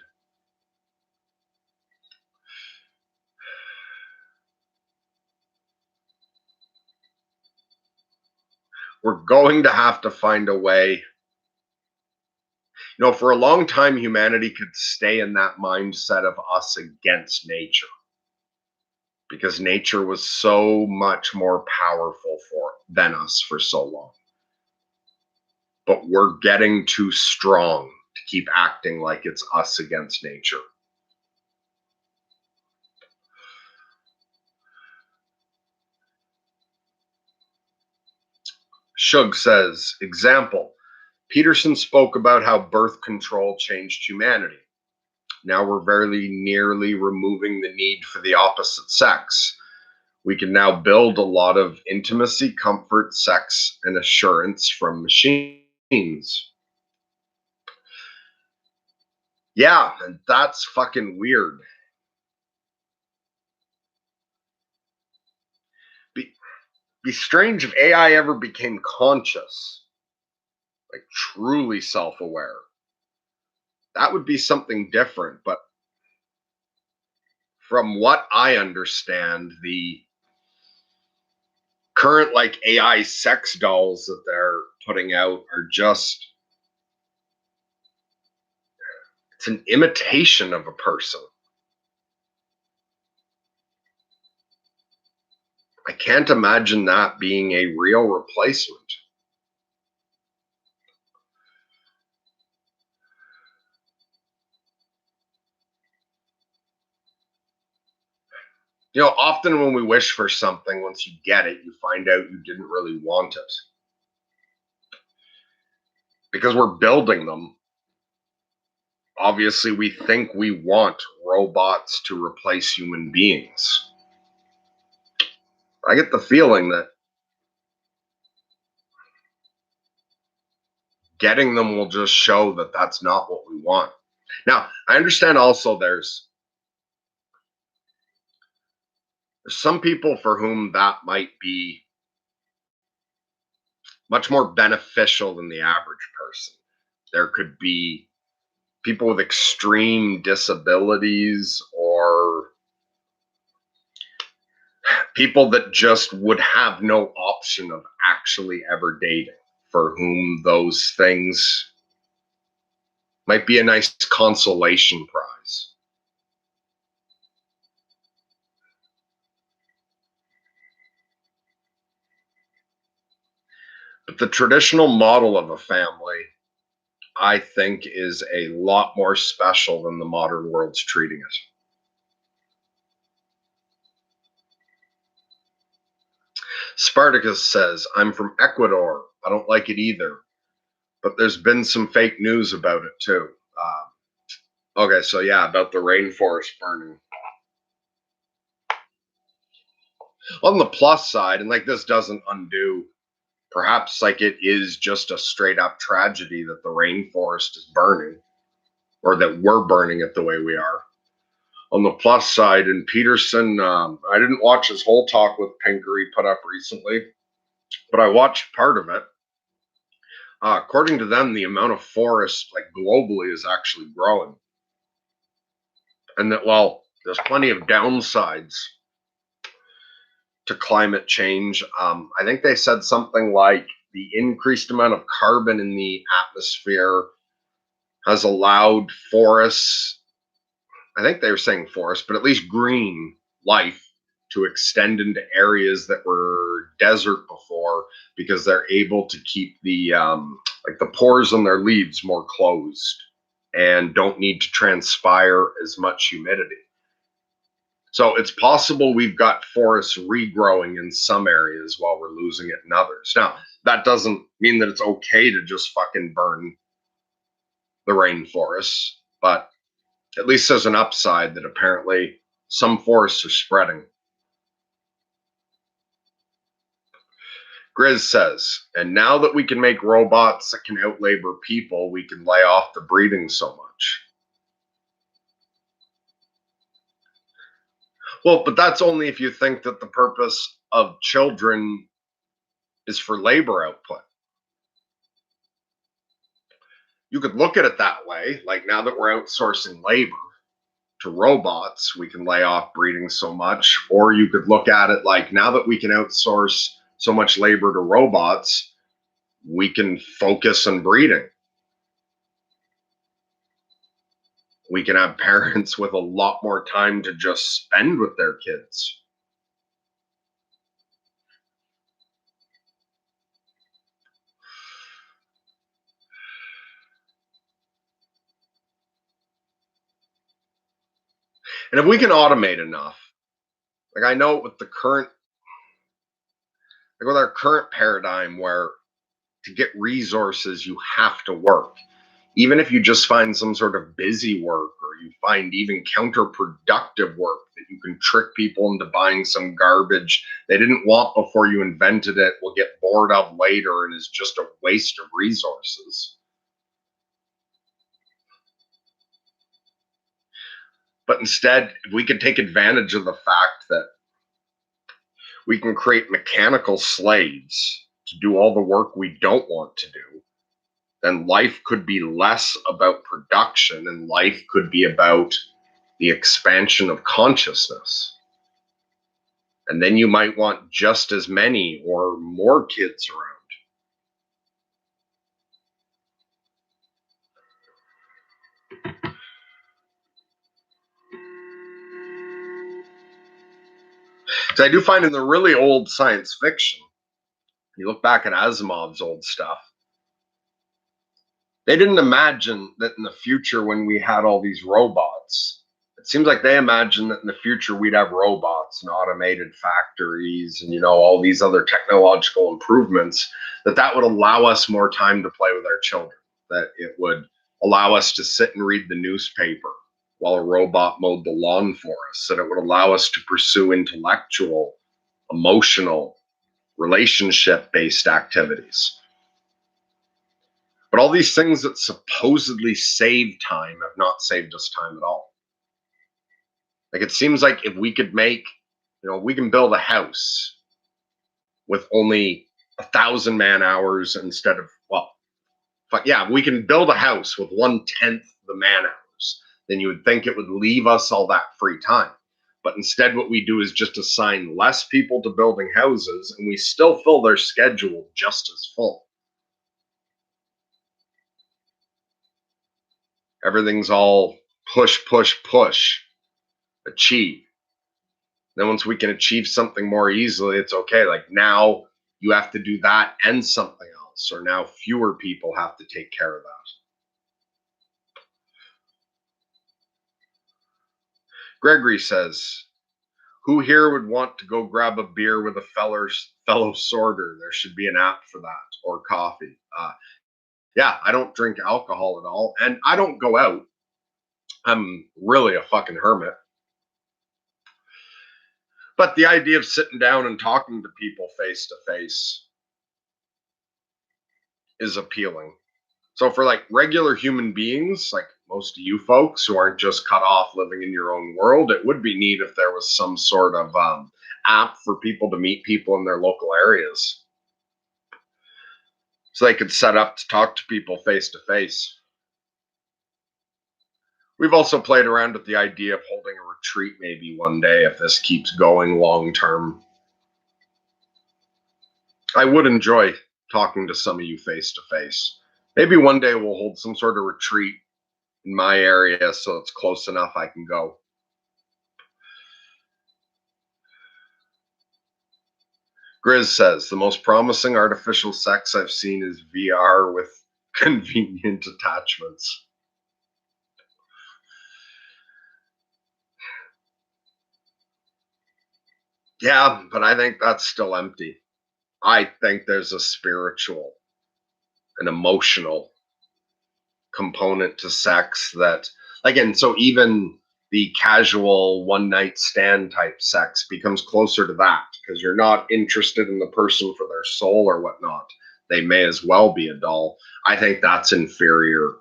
We're going to have to find a way. For a long time, humanity could stay in that mindset of us against nature because nature was so much more powerful than us for so long. But we're getting too strong to keep acting like it's us against nature. Shug says, example, Peterson spoke about how birth control changed humanity. Now we're very nearly removing the need for the opposite sex. We can now build a lot of intimacy, comfort, sex, and assurance from machines. Yeah, and that's fucking weird. Be strange if AI ever became conscious, like truly self-aware. That would be something different, but From what I understand, the current like AI sex dolls that they're putting out are just, it's an imitation of a person. I can't imagine that being a real replacement. You know, often when we wish for something, once you get it, you find out you didn't really want it. Because we're building them, obviously we think we want robots to replace human beings. I get the feeling that getting them will just show that that's not what we want. Now, I understand also there's some people for whom that might be much more beneficial than the average person. There could be people with extreme disabilities or people that just would have no option of actually ever dating, for whom those things might be a nice consolation prize. But the traditional model of a family, I think, is a lot more special than the modern world's treating it. Spartacus says, I'm from Ecuador. I don't like it either, but there's been some fake news about it too. Okay, so yeah, about the rainforest burning. On the plus side, and like this doesn't undo, perhaps like it is just a straight up tragedy that the rainforest is burning, or that we're burning it the way we are. On the plus side, in Peterson, I didn't watch his whole talk with Pinker he put up recently, but I watched part of it. According to them, the amount of forest, like globally, is actually growing, and that while there's plenty of downsides to climate change, I think they said something like the increased amount of carbon in the atmosphere has allowed forests, I think they were saying forests, but at least green life to extend into areas that were desert before, because they're able to keep the like the pores on their leaves more closed and don't need to transpire as much humidity. So it's possible we've got forests regrowing in some areas while we're losing it in others. Now, that doesn't mean that it's okay to just fucking burn the rainforests, but at least there's an upside that apparently some forests are spreading. Grizz says, and now that we can make robots that can outlabor people, we can lay off the breeding so much. Well, but that's only if you think that the purpose of children is for labor output. You could look at it that way. Like now that we're outsourcing labor to robots, we can lay off breeding so much. Or you could look at it like now that we can outsource so much labor to robots, we can focus on breeding. We can have parents with a lot more time to just spend with their kids. And if we can automate enough, like I know with the current, like with our current paradigm where to get resources, you have to work. Even if you just find some sort of busy work or you find even counterproductive work that you can trick people into buying some garbage they didn't want before you invented it, will get bored of later and is just a waste of resources. But instead, if we could take advantage of the fact that we can create mechanical slaves to do all the work we don't want to do, then life could be less about production and life could be about the expansion of consciousness. And then you might want just as many or more kids around. So I do find in the really old science fiction, you look back at Asimov's old stuff, they didn't imagine that in the future when we had all these robots, it seems like they imagined that in the future we'd have robots and automated factories and all these other technological improvements, that would allow us more time to play with our children, that it would allow us to sit and read the newspaper while a robot mowed the lawn for us, that it would allow us to pursue intellectual, emotional, relationship based activities. But all these things that supposedly save time have not saved us time at all. Like it seems like if we could make, we can build a house with only 1,000 man hours instead of, we can build a house with 1/10 the man hours, then you would think it would leave us all that free time. But instead, what we do is just assign less people to building houses, and we still fill their schedule just as full. Everything's all push, push, push, achieve. Then once we can achieve something more easily, it's okay. Like now you have to do that and something else, or now fewer people have to take care of that. Gregory says, who here would want to go grab a beer with a fellow sorter? There should be an app for that, or coffee. Yeah, I don't drink alcohol at all, and I don't go out. I'm really a fucking hermit. But the idea of sitting down and talking to people face to face is appealing. So for like regular human beings, like most of you folks who aren't just cut off living in your own world, it would be neat if there was some sort of app for people to meet people in their local areas. So they could set up to talk to people face to face. We've also played around with the idea of holding a retreat maybe one day if this keeps going long term. I would enjoy talking to some of you face to face. Maybe one day we'll hold some sort of retreat in my area so it's close enough I can go. Grizz says, the most promising artificial sex I've seen is VR with convenient attachments. Yeah, but I think that's still empty. I think there's a spiritual, an emotional component to sex that, again, so even the casual one night stand type sex becomes closer to that because you're not interested in the person for their soul or whatnot. They may as well be a doll. I think that's inferior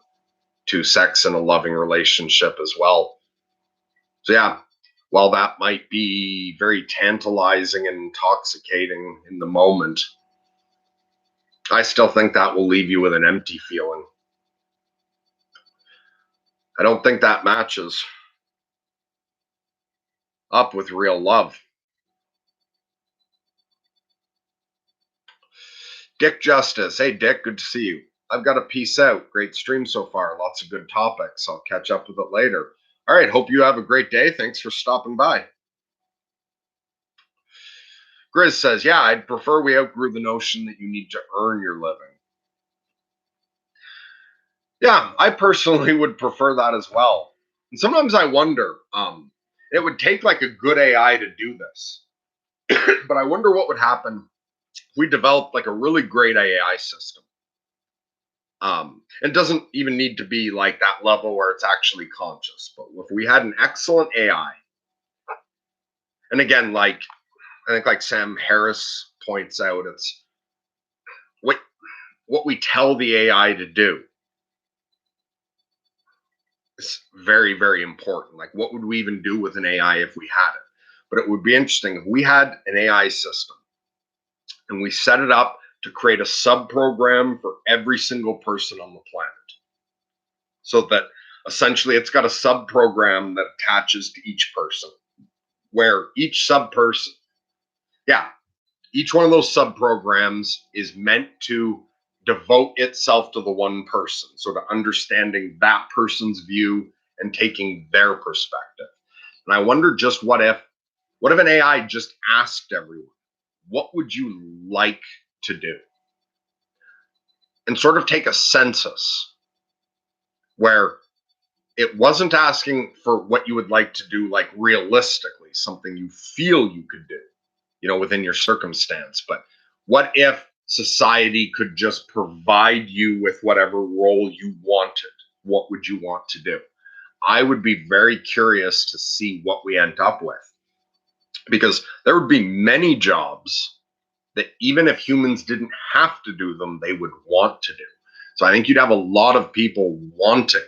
to sex in a loving relationship as well. So, yeah, while that might be very tantalizing and intoxicating in the moment, I still think that will leave you with an empty feeling. I don't think that matches up with real love. Dick Justice. Hey, Dick, good to see you. I've got a peace out. Great stream so far. Lots of good topics. I'll catch up with it later. All right. Hope you have a great day. Thanks for stopping by. Grizz says, yeah, I'd prefer we outgrew the notion that you need to earn your living. Yeah, I personally would prefer that as well. And sometimes I wonder, it would take like a good AI to do this. But I wonder what would happen if we developed like a really great AI system. It doesn't even need to be like that level where it's actually conscious. But if we had an excellent AI, and again, like I think like Sam Harris points out, it's what we tell the AI to do is very, very important. Like, what would we even do with an AI if we had it? But it would be interesting if we had an AI system and we set it up to create a sub program for every single person on the planet. So that Essentially, it's got a sub-program that attaches to each person, where each sub-person, yeah, each one of those sub-programs is meant to devote itself to the one person, so to understanding that person's view and taking their perspective. And I wonder just what if an AI just asked everyone, what would you like to do? And sort of take a census where it wasn't asking for what you would like to do, like realistically, something you feel you could do, within your circumstance. But what if society could just provide you with whatever role you wanted? What would you want to do? I would be very curious to see what we end up with, because there would be many jobs that even if humans didn't have to do them, they would want to do. So I think you'd have a lot of people wanting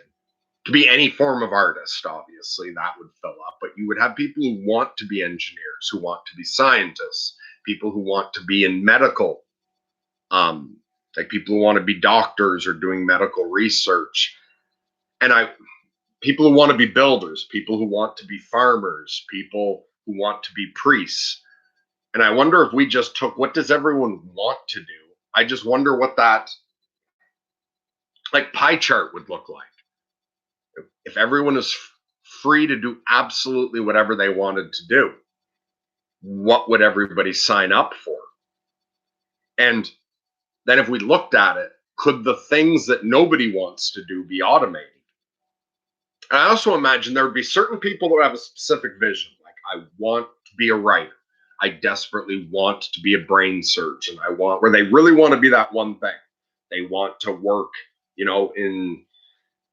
to be any form of artist. Obviously that would fill up, but you would have people who want to be engineers, who want to be scientists, people who want to be in medical, like people who want to be doctors or doing medical research, and people who want to be builders, people who want to be farmers, people who want to be priests. And I wonder if we just took, what does everyone want to do? I just wonder what that like pie chart would look like. If everyone is free to do absolutely whatever they wanted to do, what would everybody sign up for? And then if we looked at it, could the things that nobody wants to do be automated? And I also imagine there would be certain people that have a specific vision. Like, I want to be a writer. I desperately want to be a brain surgeon. Where they really want to be that one thing. They want to work, in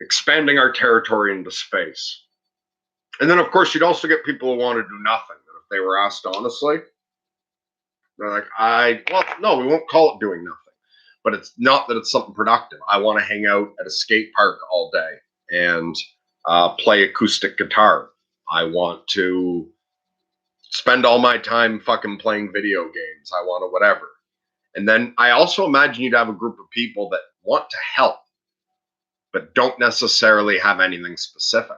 expanding our territory into space. And then, of course, you'd also get people who want to do nothing. And if they were asked honestly, they're like, no, we won't call it doing nothing. But it's not that it's something productive. I want to hang out at a skate park all day and play acoustic guitar. I want to spend all my time fucking playing video games. I want to whatever. And then I also imagine you'd have a group of people that want to help, but don't necessarily have anything specific.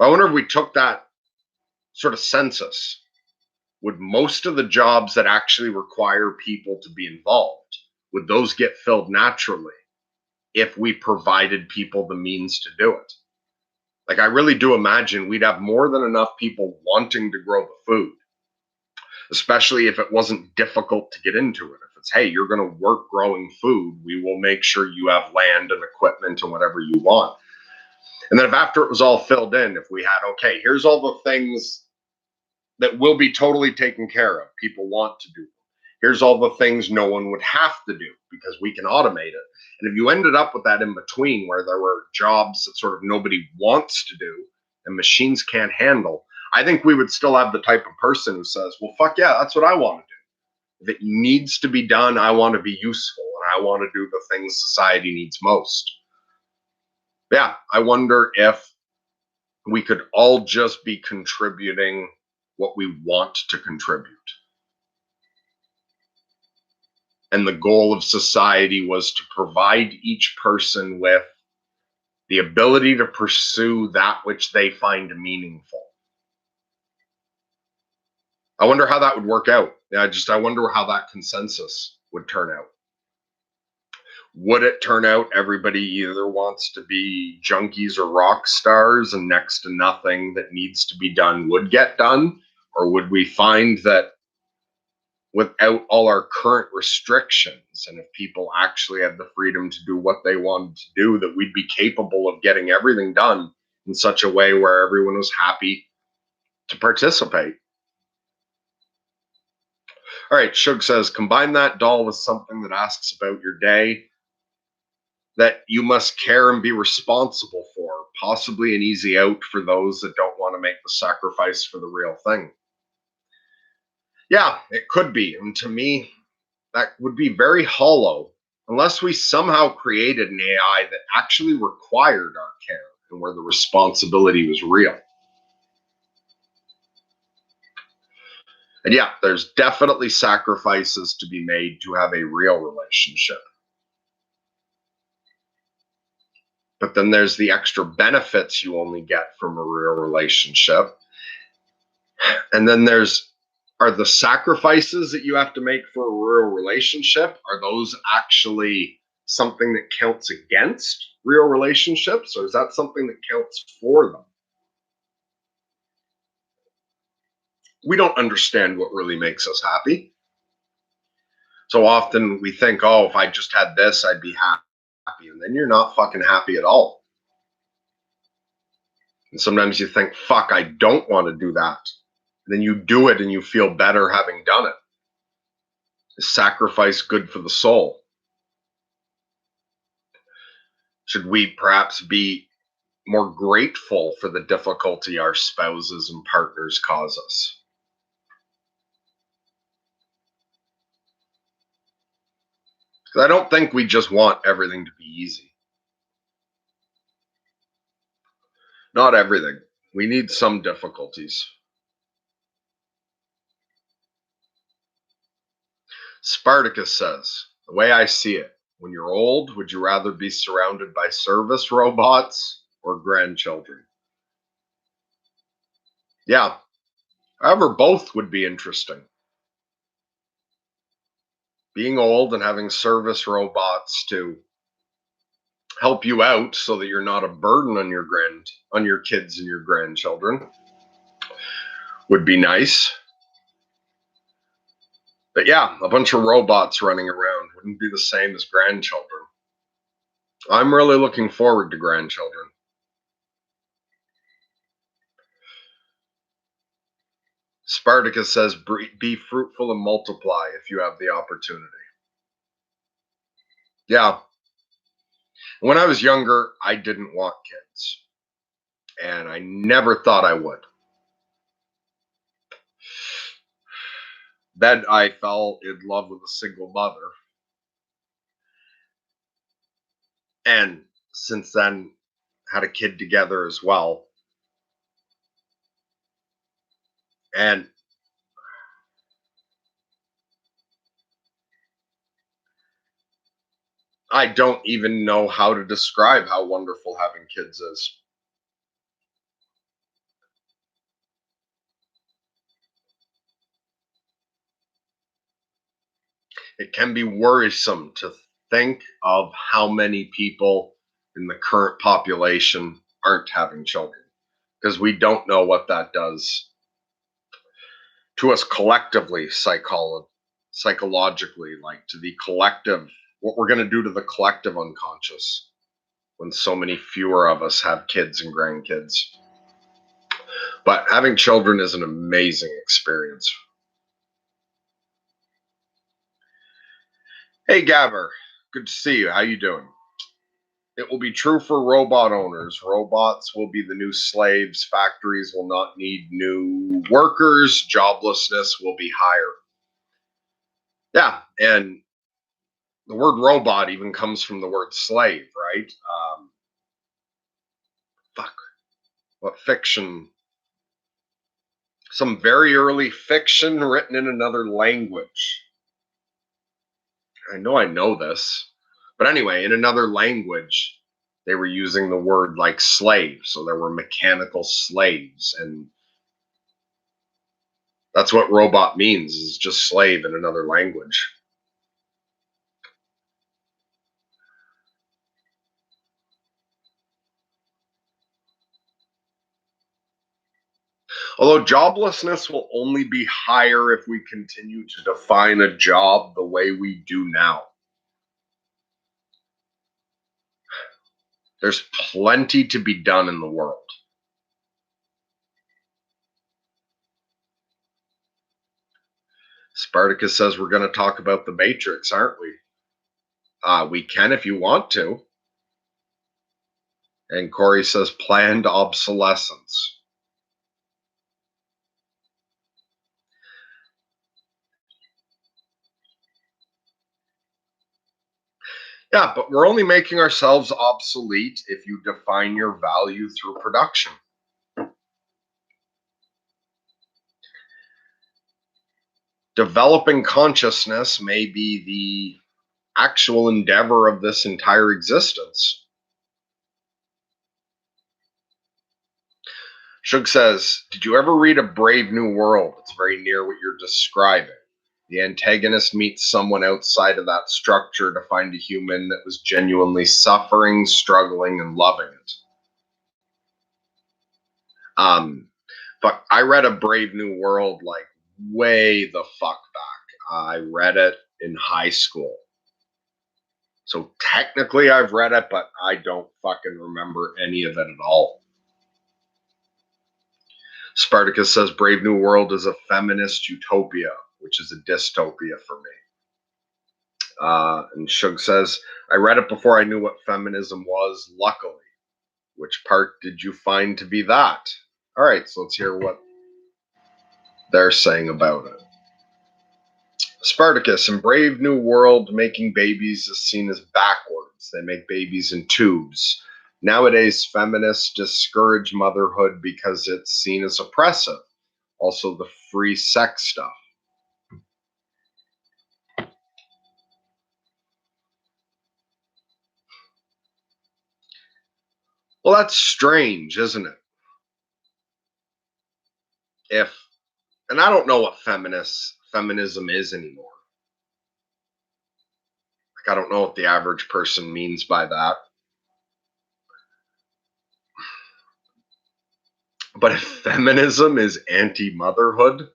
I wonder if we took that sort of census, would most of the jobs that actually require people to be involved, would those get filled naturally if we provided people the means to do it? Like, I really do imagine we'd have more than enough people wanting to grow the food, especially if it wasn't difficult to get into it. If it's, hey, you're going to work growing food, we will make sure you have land and equipment and whatever you want. And then if after it was all filled in, if we had, okay, here's all the things that will be totally taken care of, people want to do. Here's all the things no one would have to do because we can automate it. And if you ended up with that in between where there were jobs that sort of nobody wants to do and machines can't handle, I think we would still have the type of person who says, well, fuck yeah, that's what I want to do. If it needs to be done, I want to be useful and I want to do the things society needs most. Yeah, I wonder if we could all just be contributing what we want to contribute. And the goal of society was to provide each person with the ability to pursue that which they find meaningful. I wonder how that would work out. I wonder how that consensus would turn out. Would it turn out everybody either wants to be junkies or rock stars and next to nothing that needs to be done would get done? Or would we find that without all our current restrictions, and if people actually had the freedom to do what they wanted to do, that we'd be capable of getting everything done in such a way where everyone was happy to participate? All right, Shug says, combine that doll with something that asks about your day that you must care and be responsible for, possibly an easy out for those that don't want to make the sacrifice for the real thing. Yeah, it could be. And to me, that would be very hollow unless we somehow created an AI that actually required our care and where the responsibility was real. And yeah, there's definitely sacrifices to be made to have a real relationship. But then there's the extra benefits you only get from a real relationship. And then are the sacrifices that you have to make for a real relationship, are those actually something that counts against real relationships, or is that something that counts for them? We don't understand what really makes us happy. So often we think, oh, if I just had this, I'd be happy. And then you're not fucking happy at all. And sometimes you think, fuck, I don't want to do that. And then you do it and you feel better having done it. Is sacrifice good for the soul? Should we perhaps be more grateful for the difficulty our spouses and partners cause us? Because I don't think we just want everything to be easy. Not everything. We need some difficulties. Spartacus says, the way I see it, when you're old, would you rather be surrounded by service robots or grandchildren? Yeah. However, both would be interesting. Being old and having service robots to help you out so that you're not a burden on your kids and your grandchildren would be nice. But yeah, a bunch of robots running around wouldn't be the same as grandchildren. I'm really looking forward to grandchildren. Spartacus says, be fruitful and multiply if you have the opportunity. Yeah. When I was younger, I didn't want kids. And I never thought I would. Then I fell in love with a single mother. And since then, had a kid together as well. And I don't even know how to describe how wonderful having kids is. It can be worrisome to think of how many people in the current population aren't having children, because we don't know what that does to us collectively, psychologically, like to the collective, what we're going to do to the collective unconscious when so many fewer of us have kids and grandkids. But having children is an amazing experience. Hey, Gabber, good to see you. How you doing? It will be true for robot owners. Robots will be the new slaves. Factories will not need new workers. Joblessness will be higher. Yeah, and the word robot even comes from the word slave, right? Fuck, what fiction? Some very early fiction written in another language. I know this. But anyway, in another language, they were using the word like slave. So there were mechanical slaves. And that's what robot means, is just slave in another language. Although joblessness will only be higher if we continue to define a job the way we do now. There's plenty to be done in the world. Spartacus says we're going to talk about the Matrix, aren't we? We can if you want to. And Corey says planned obsolescence. Yeah, but we're only making ourselves obsolete if you define your value through production. Developing consciousness may be the actual endeavor of this entire existence. Shug says, did you ever read A Brave New World? It's very near what you're describing. The antagonist meets someone outside of that structure to find a human that was genuinely suffering, struggling, and loving it. But I read A Brave New World like way the fuck back. I read it in high school. So technically I've read it, but I don't fucking remember any of it at all. Spartacus says Brave New World is a feminist utopia, which is a dystopia for me. And Shug says, I read it before I knew what feminism was, luckily. Which part did you find to be that? All right, so let's hear what they're saying about it. Spartacus, in Brave New World, making babies is seen as backwards. They make babies in tubes. Nowadays, feminists discourage motherhood because it's seen as oppressive. Also, the free sex stuff. Well, that's strange, isn't it? And I don't know what feminism is anymore. Like, I don't know what the average person means by that. But if feminism is anti-motherhood,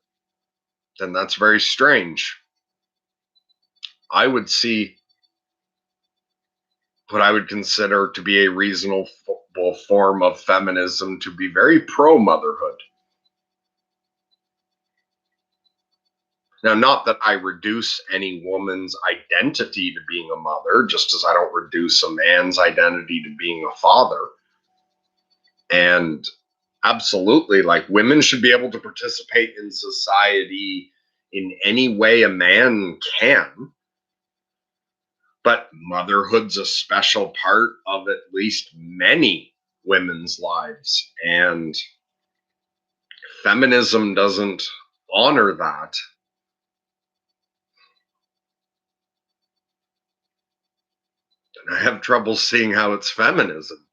then that's very strange. I would see what I would consider to be a reasonable form of feminism to be very pro-motherhood. Now, not that I reduce any woman's identity to being a mother, just as I don't reduce a man's identity to being a father. And absolutely, like, women should be able to participate in society in any way a man can. But motherhood's a special part of at least many women's lives. And feminism doesn't honor that. And I have trouble seeing how it's feminism.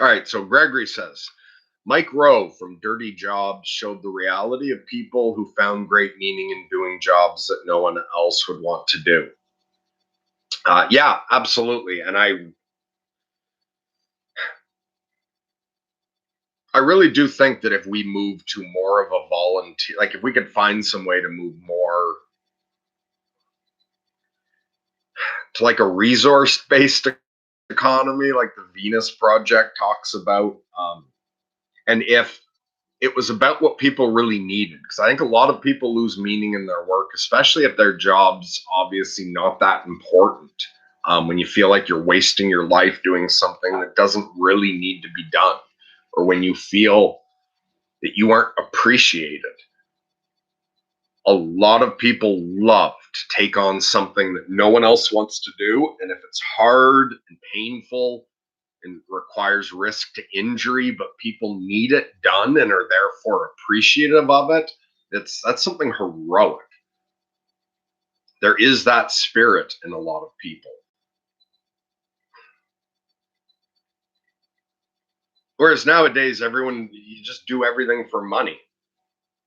All right, so Gregory says, Mike Rowe from Dirty Jobs showed the reality of people who found great meaning in doing jobs that no one else would want to do. Yeah, absolutely. And I really do think that if we move to more of a volunteer, like if we could find some way to move more to like a resource based economy, like the Venus Project talks about, and if it was about what people really needed, because I think a lot of people lose meaning in their work, especially if their job's obviously not that important. When you feel like you're wasting your life doing something that doesn't really need to be done, or when you feel that you aren't appreciated. A lot of people love to take on something that no one else wants to do. And if it's hard and painful and requires risk to injury, but people need it done and are therefore appreciative of it, that's something heroic. There is that spirit in a lot of people. Whereas nowadays, you just do everything for money.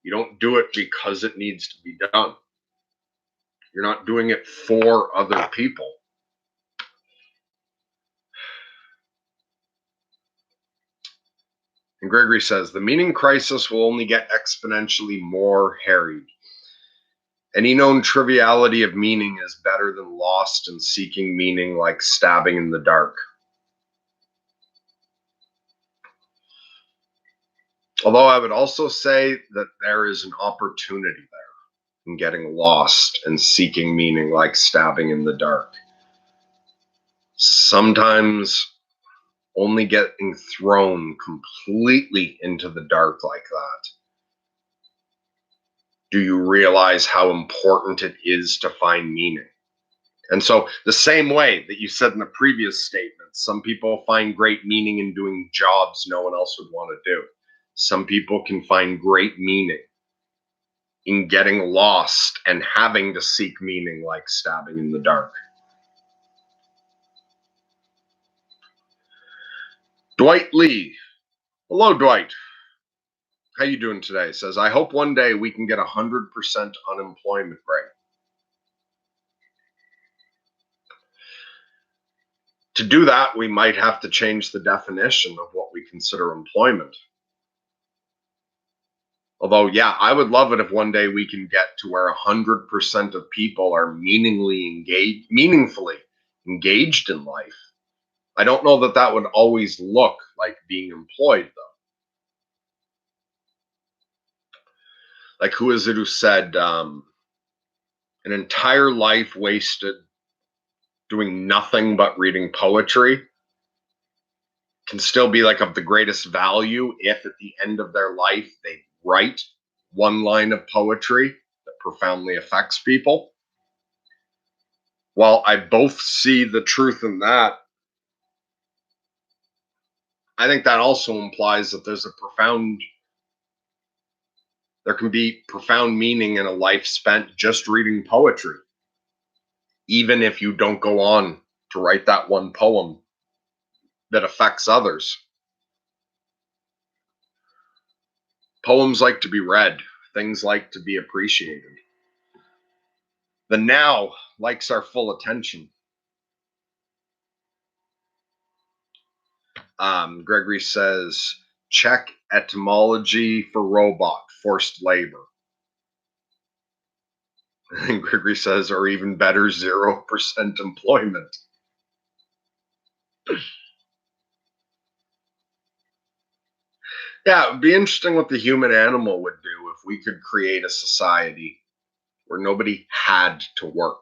You don't do it because it needs to be done. You're not doing it for other people. And Gregory says the meaning crisis will only get exponentially more harried. Any known triviality of meaning is better than lost and seeking meaning like stabbing in the dark. Although I would also say that there is an opportunity there in getting lost and seeking meaning like stabbing in the dark. Sometimes only getting thrown completely into the dark like that, do you realize how important it is to find meaning? And so, the same way that you said in the previous statement, some people find great meaning in doing jobs no one else would want to do. Some people can find great meaning in getting lost and having to seek meaning like stabbing in the dark. Dwight Lee. Hello, Dwight. How you doing today? Says, I hope one day we can get 100% unemployment rate. To do that, we might have to change the definition of what we consider employment. Although, yeah, I would love it if one day we can get to where 100% of people are meaningfully engaged in life. I don't know that that would always look like being employed, though. Like, who is it who said an entire life wasted doing nothing but reading poetry can still be like of the greatest value if at the end of their life they write one line of poetry that profoundly affects people? While I both see the truth in that, I think that also implies that there can be profound meaning in a life spent just reading poetry, even if you don't go on to write that one poem that affects others. Poems like to be read, things like to be appreciated. The now likes our full attention. Gregory says, check etymology for robot, forced labor. And Gregory says, or even better, 0% employment. Yeah, it would be interesting what the human animal would do if we could create a society where nobody had to work,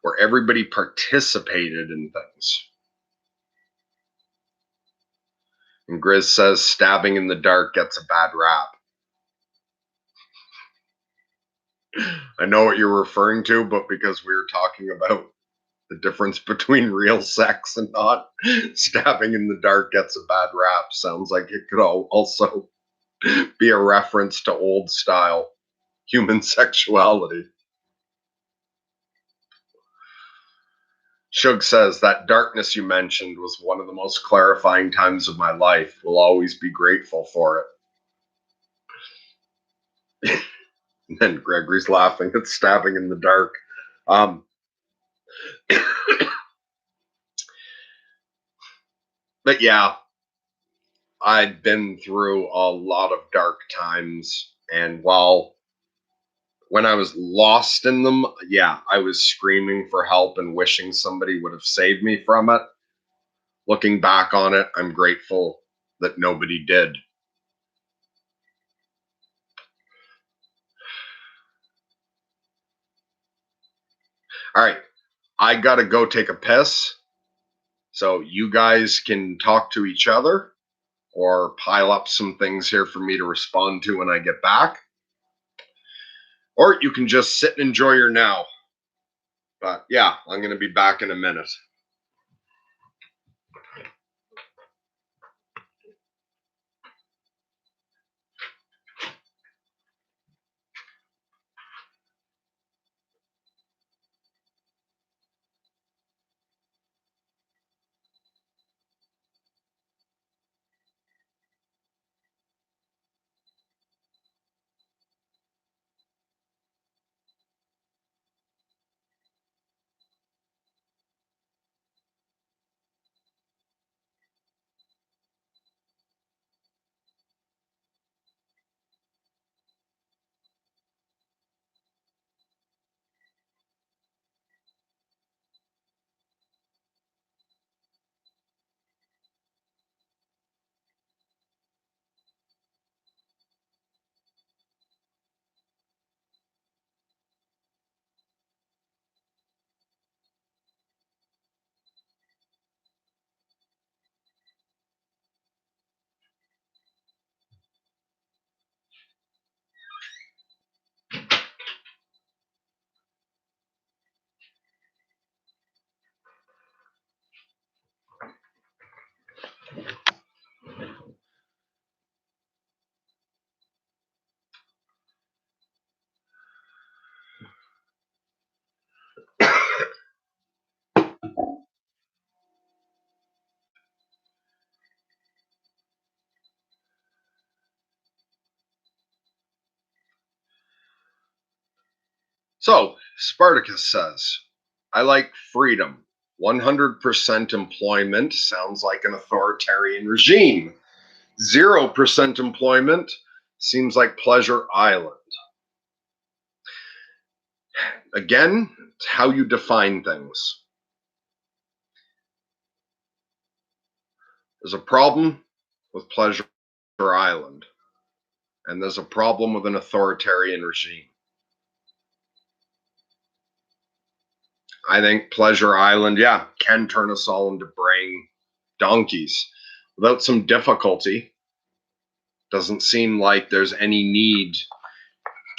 where everybody participated in things. And Grizz says stabbing in the dark gets a bad rap. I know what you're referring to, but because we were talking about the difference between real sex and not, stabbing in the dark gets a bad rap sounds like it could also be a reference to old style human sexuality. Shug says that darkness you mentioned was one of the most clarifying times of my life. We'll always be grateful for it. And then Gregory's laughing at stabbing in the dark. But yeah, I've been through a lot of dark times, and when I was lost in them, yeah, I was screaming for help and wishing somebody would have saved me from it. Looking back on it, I'm grateful that nobody did. All right, I gotta go take a piss. So you guys can talk to each other or pile up some things here for me to respond to when I get back. Or you can just sit and enjoy your now. But yeah, I'm going to be back in a minute. So, Spartacus says, I like freedom. 100% employment sounds like an authoritarian regime. 0% employment seems like Pleasure Island. Again, it's how you define things. There's a problem with Pleasure Island, and there's a problem with an authoritarian regime. I think Pleasure Island, yeah, can turn us all into braying donkeys without some difficulty. Doesn't seem like there's any need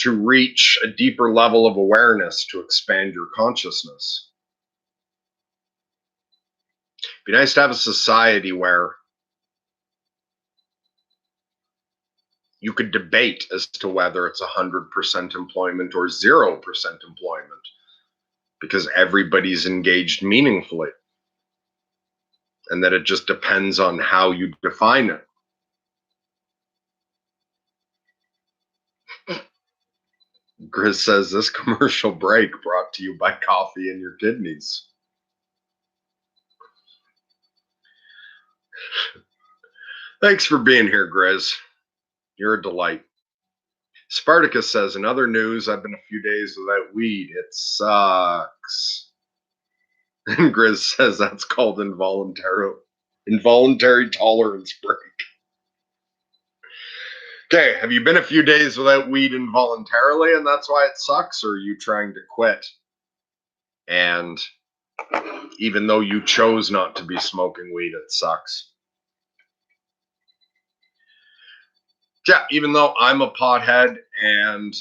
to reach a deeper level of awareness to expand your consciousness. It'd be nice to have a society where you could debate as to whether it's 100% employment or 0% employment, because everybody's engaged meaningfully, and that it just depends on how you define it. Grizz says this commercial break brought to you by coffee and your kidneys. Thanks for being here, Grizz. You're a delight. Spartacus says, in other news, I've been a few days without weed. It sucks. And Grizz says that's called involuntary tolerance break. Okay, have you been a few days without weed involuntarily and that's why it sucks? Or are you trying to quit? And even though you chose not to be smoking weed, it sucks. Yeah, even though I'm a pothead and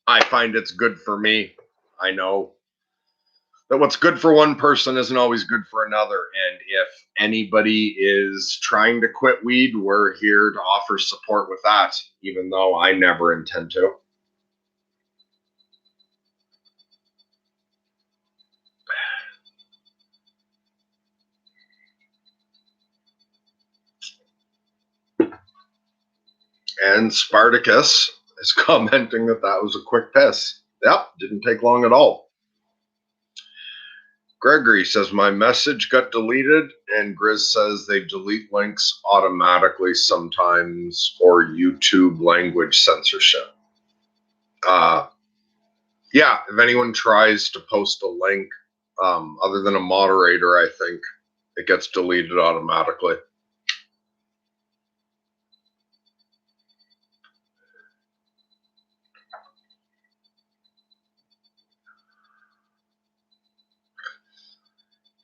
I find it's good for me, I know that what's good for one person isn't always good for another. And if anybody is trying to quit weed, we're here to offer support with that, even though I never intend to. And Spartacus is commenting that that was a quick piss. Yep, didn't take long at all. Gregory says, my message got deleted, and Grizz says they delete links automatically sometimes, or YouTube language censorship. Yeah, if anyone tries to post a link, other than a moderator, I think it gets deleted automatically.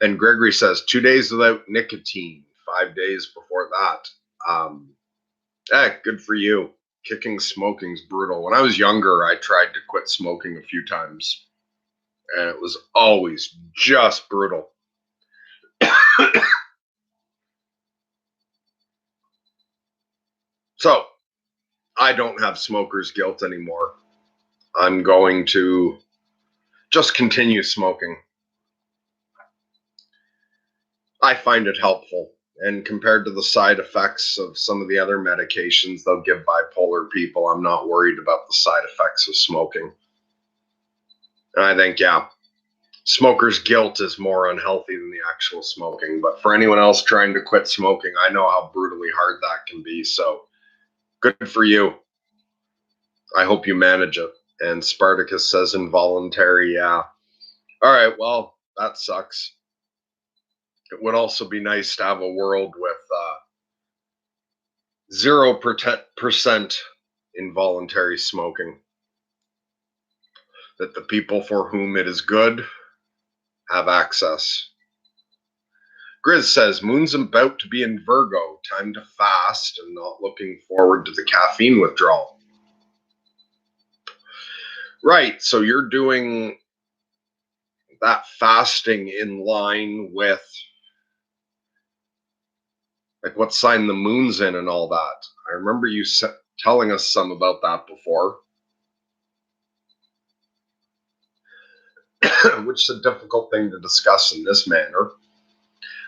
And Gregory says 2 days without nicotine, 5 days before that. Good for you. Kicking smoking's brutal. When I was younger, I tried to quit smoking a few times, and it was always just brutal. So I don't have smoker's guilt anymore. I'm going to just continue smoking. I find it helpful. And compared to the side effects of some of the other medications they'll give bipolar people, I'm not worried about the side effects of smoking. And I think, yeah, smoker's guilt is more unhealthy than the actual smoking. But for anyone else trying to quit smoking, I know how brutally hard that can be. So good for you. I hope you manage it. And Spartacus says involuntary, yeah. All right, well, that sucks. It would also be nice to have a world with 0% involuntary smoking. That the people for whom it is good have access. Grizz says, Moon's about to be in Virgo. Time to fast and not looking forward to the caffeine withdrawal. Right, so you're doing that fasting in line with like what sign the moon's in and all that. I remember you telling us some about that before. Which is a difficult thing to discuss in this manner.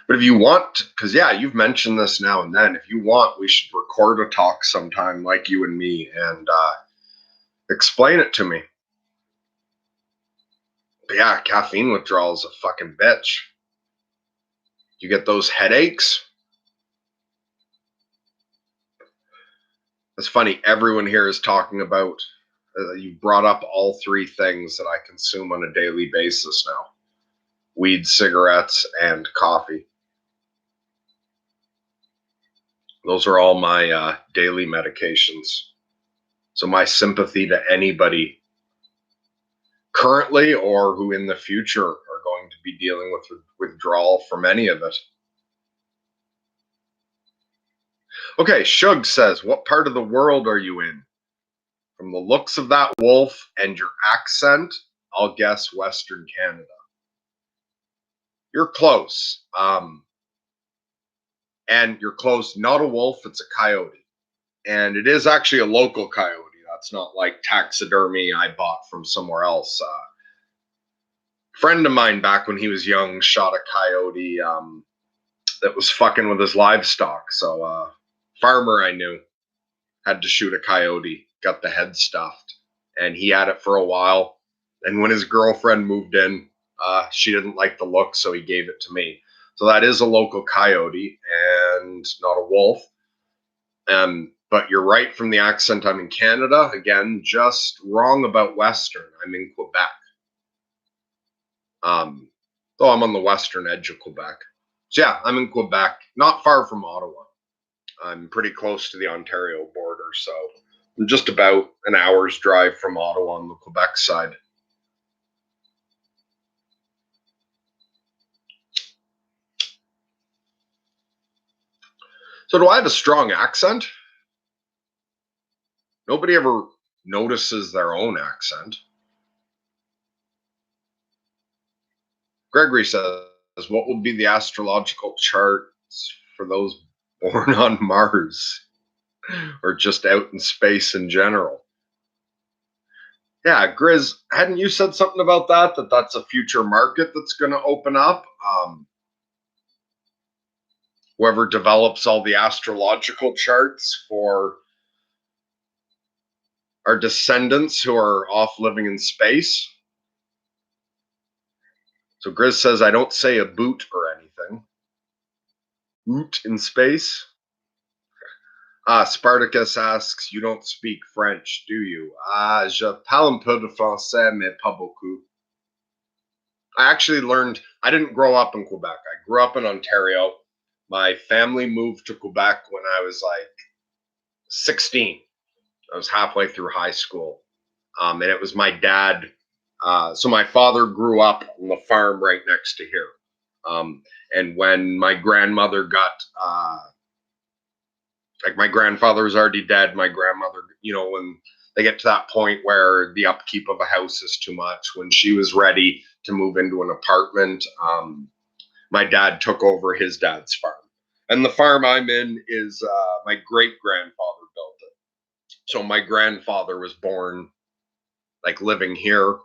But if you want, because yeah, you've mentioned this now and then, if you want, we should record a talk sometime like you and me and Explain it to me. But yeah, caffeine withdrawal is a fucking bitch. You get those headaches. It's funny. Everyone here is talking about. You brought up all three things that I consume on a daily basis now: weed, cigarettes, and coffee. Those are all my daily medications. So my sympathy to anybody currently or who in the future are going to be dealing with withdrawal from any of it. Okay, Shug says, what part of the world are you in? From the looks of that wolf and your accent, I'll guess Western Canada. You're close. And you're close, not a wolf, it's a coyote. And it is actually a local coyote. That's not like taxidermy I bought from somewhere else. Friend of mine back when he was young shot a coyote that was fucking with his livestock. So farmer I knew had to shoot a coyote, got the head stuffed, and he had it for a while. And when his girlfriend moved in, she didn't like the look, so he gave it to me. So that is a local coyote and not a wolf. But you're right from the accent. I'm in Canada. Again, just wrong about Western. I'm in Quebec. Though I'm on the western edge of Quebec. So yeah, I'm in Quebec, not far from Ottawa. I'm pretty close to the Ontario border, so I'm just about an hour's drive from Ottawa on the Quebec side. So do I have a strong accent? Nobody ever notices their own accent. Gregory says, what would be the astrological charts for those born on Mars or just out in space in general? Yeah, Grizz, hadn't you said something about that? That's a future market that's going to open up? Whoever develops all the astrological charts for our descendants who are off living in space. So Grizz says, I don't say a boot or anything. Boot in space? Spartacus asks, you don't speak French, do you? Je parle un peu de français, mais pas beaucoup. I actually learned, I didn't grow up in Quebec. I grew up in Ontario. My family moved to Quebec when I was like 16. I was halfway through high school. And it was my dad. So my father grew up on the farm right next to here. And when my grandmother got, like my grandfather was already dead, my grandmother, when they get to that point where the upkeep of a house is too much, when she was ready to move into an apartment, my dad took over his dad's farm. And the farm I'm in is my great grandfather built it. So my grandfather was born like living here.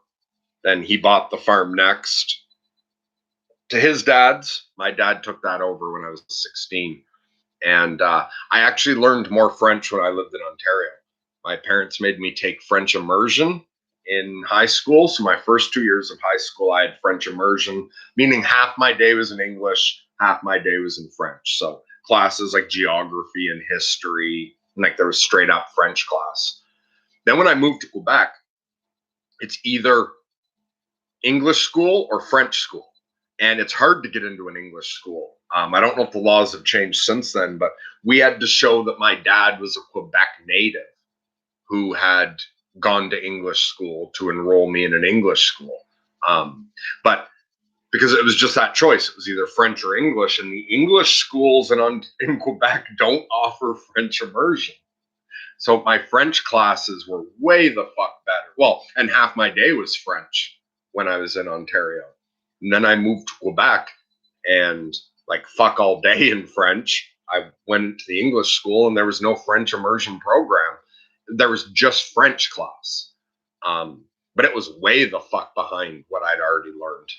Then he bought the farm next to his dad's. My dad took that over when I was 16. And I actually learned more French when I lived in Ontario. My parents made me take French immersion in high school. So my first 2 years of high school, I had French immersion, meaning half my day was in English, half my day was in French. So classes like geography and history, and like there was straight up French class. Then when I moved to Quebec, it's either English school or French school. And it's hard to get into an English school. I don't know if the laws have changed since then, but we had to show that my dad was a Quebec native who had gone to English school to enroll me in an English school. But because it was just that choice, it was either French or English, and the English schools in Quebec don't offer French immersion. So my French classes were way the fuck better. Well, and half my day was French when I was in Ontario. And then I moved to Quebec and like fuck all day in French. I went to the English school and there was no French immersion program. There was just French class. But it was way the fuck behind what I'd already learned.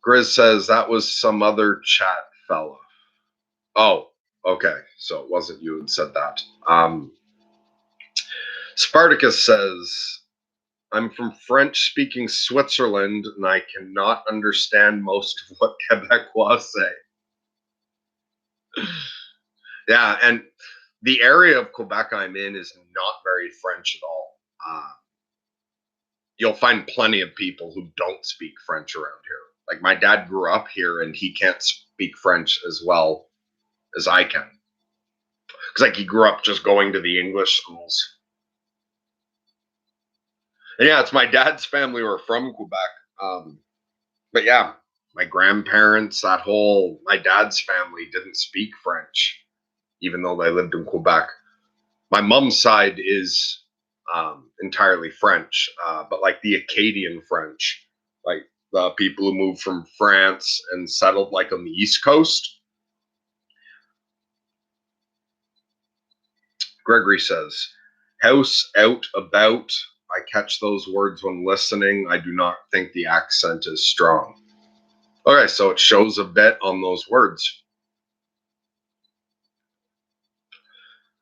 Grizz says that was some other chat fella. Oh, okay. So it wasn't you who said that. Spartacus says, I'm from French speaking Switzerland and I cannot understand most of what Quebecois say. Yeah, and the area of Quebec I'm in is not very French at all. You'll find plenty of people who don't speak French around here. Like my dad grew up here and he can't speak French as well as I can. Because like he grew up just going to the English schools. And yeah, it's my dad's family who are from Quebec. But yeah, my grandparents, my dad's family didn't speak French, even though they lived in Quebec. My mom's side is entirely French, but like the Acadian French, like the people who moved from France and settled like on the East Coast. Gregory says, house out about. I catch those words when listening. I do not think the accent is strong. Okay, so it shows a bit on those words.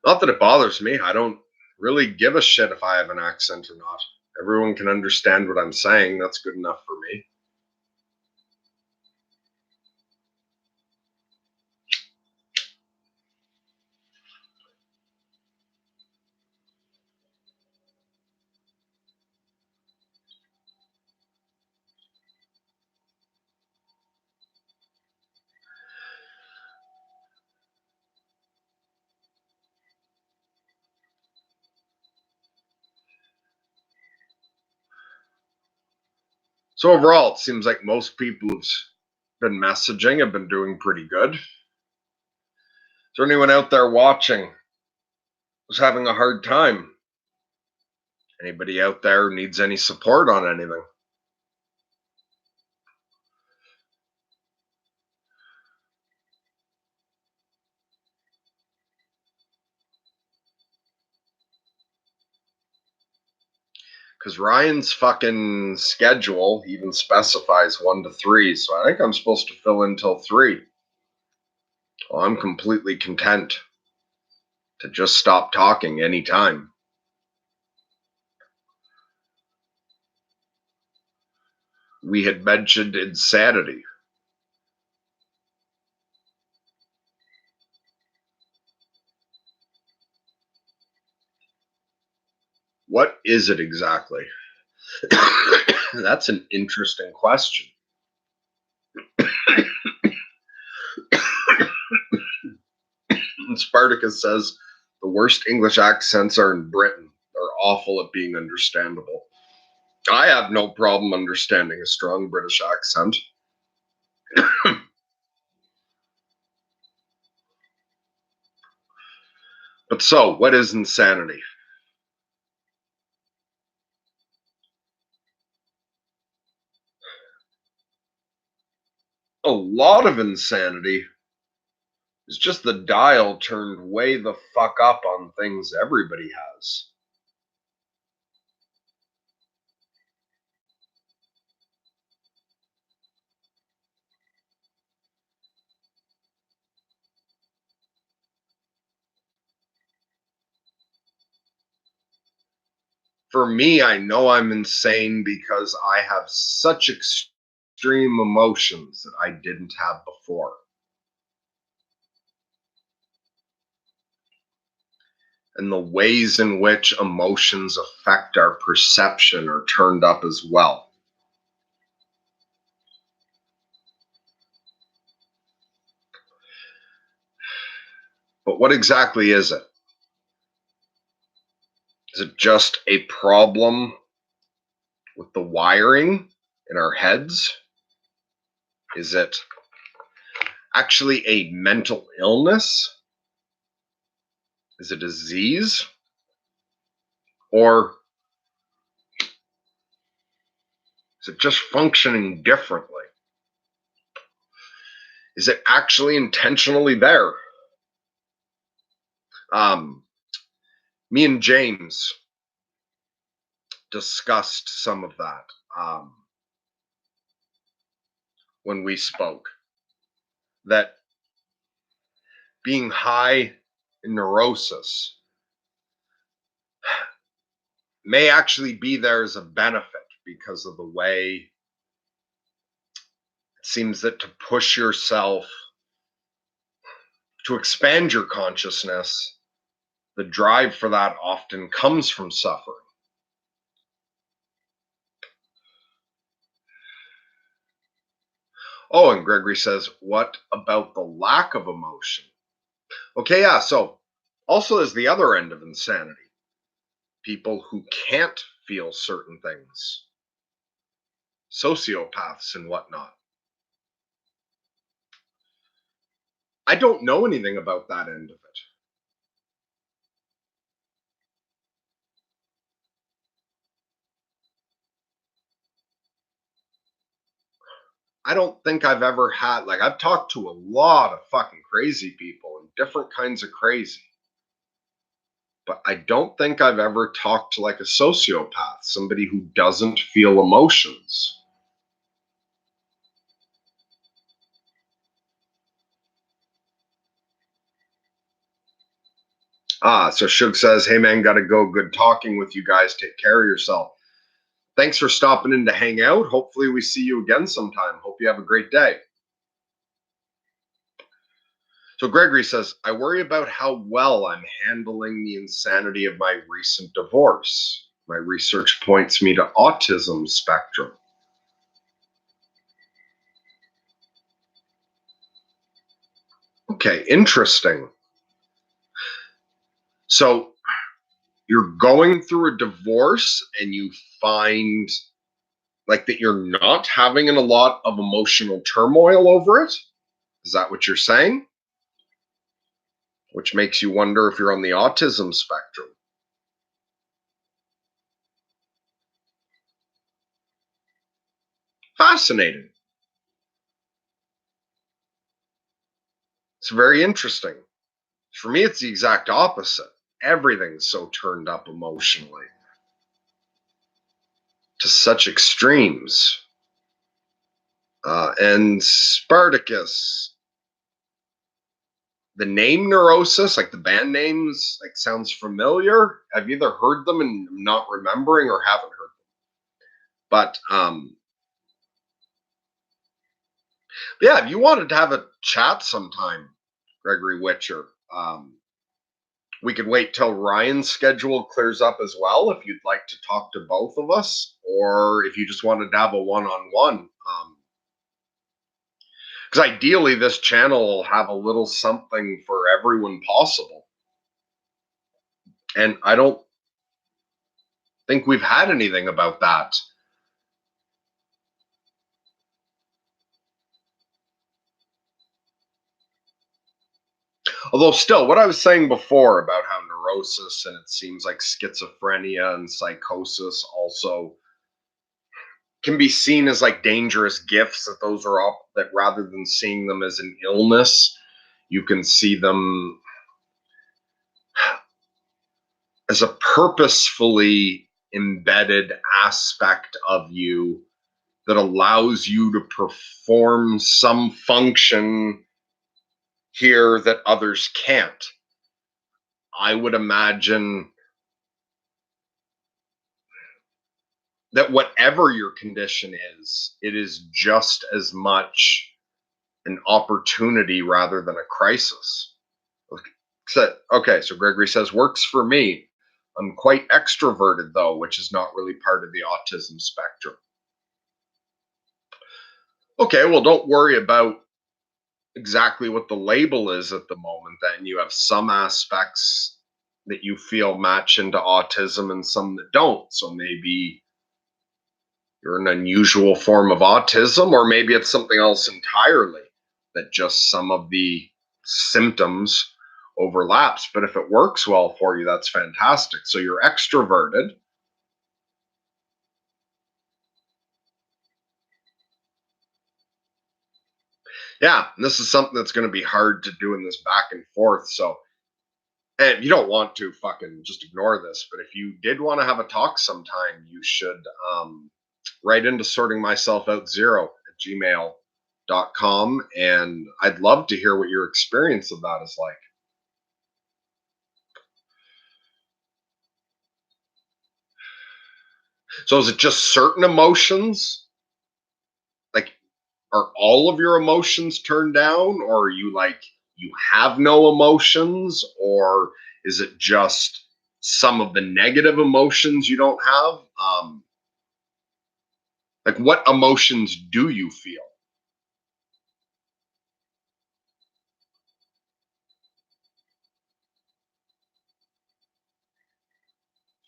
Not that it bothers me. I don't really give a shit if I have an accent or not. Everyone can understand what I'm saying. That's good enough for me. So overall, it seems like most people who've been messaging have been doing pretty good. Is there anyone out there watching who's having a hard time? Anybody out there who needs any support on anything? Because Ryan's fucking schedule even specifies 1 to 3, so I think I'm supposed to fill in till 3. Well, I'm completely content to just stop talking anytime. We had mentioned insanity. What is it exactly? That's an interesting question. Spartacus says the worst English accents are in Britain. They're awful at being understandable. I have no problem understanding a strong British accent. But so, what is insanity? A lot of insanity is just the dial turned way the fuck up on things everybody has. For me, I know I'm insane because I have such extreme emotions that I didn't have before. And the ways in which emotions affect our perception are turned up as well. But what exactly is it? Is it just a problem with the wiring in our heads? Is it actually a mental illness? Is it a disease? Or is it just functioning differently? Is it actually intentionally there? Um, Me and James discussed some of that. when we spoke that being high in neurosis may actually be there as a benefit because of the way it seems that to push yourself to expand your consciousness, the drive for that often comes from suffering. Oh, and Gregory says, what about the lack of emotion? Okay, yeah, so also there's the other end of insanity, people who can't feel certain things, sociopaths and whatnot. I don't know anything about that end of it. I don't think I've ever had, like, I've talked to a lot of fucking crazy people and different kinds of crazy, but I don't think I've ever talked to like a sociopath, somebody who doesn't feel emotions. So Shug says, hey man, gotta go. Good talking with you guys. Take care of yourself. Thanks for stopping in to hang out. Hopefully, we see you again sometime. Hope you have a great day. So Gregory says, I worry about how well I'm handling the insanity of my recent divorce. My research points me to autism spectrum. Okay, interesting. So you're going through a divorce and you find like that you're not having a lot of emotional turmoil over it. Is that what you're saying? Which makes you wonder if you're on the autism spectrum. Fascinating. It's very interesting. For me, it's the exact opposite. Everything's so turned up emotionally to such extremes. And Spartacus, the name Neurosis, like the band names, like sounds familiar. I've either heard them and I'm not remembering or haven't heard them. But yeah, if you wanted to have a chat sometime, Gregory Witcher, we could wait till Ryan's schedule clears up as well if you'd like to talk to both of us, or if you just wanted to have a one-on-one. Because ideally, this channel will have a little something for everyone possible. And I don't think we've had anything about that. Although, still, what I was saying before about how neurosis and it seems like schizophrenia and psychosis also can be seen as like dangerous gifts, that those are all that rather than seeing them as an illness, you can see them as a purposefully embedded aspect of you that allows you to perform some function here that others can't. I would imagine that whatever your condition is, it is just as much an opportunity rather than a crisis. So Gregory says, works for me. I'm quite extroverted, though, which is not really part of the autism spectrum. Okay, well, don't worry about exactly what the label is at the moment. Then you have some aspects that you feel match into autism and some that don't. So maybe you're an unusual form of autism, or maybe it's something else entirely that just some of the symptoms overlaps. But if it works well for you, that's fantastic. So you're extroverted. Yeah, and this is something that's going to be hard to do in this back and forth. So, and you don't want to fucking just ignore this, but if you did want to have a talk sometime, you should write into sorting myself out 0 at Gmail. and I'd love to hear what your experience of that is like. So is it just certain emotions? Like, are all of your emotions turned down, or are you like you have no emotions, or is it just some of the negative emotions you don't have? Like, what emotions do you feel?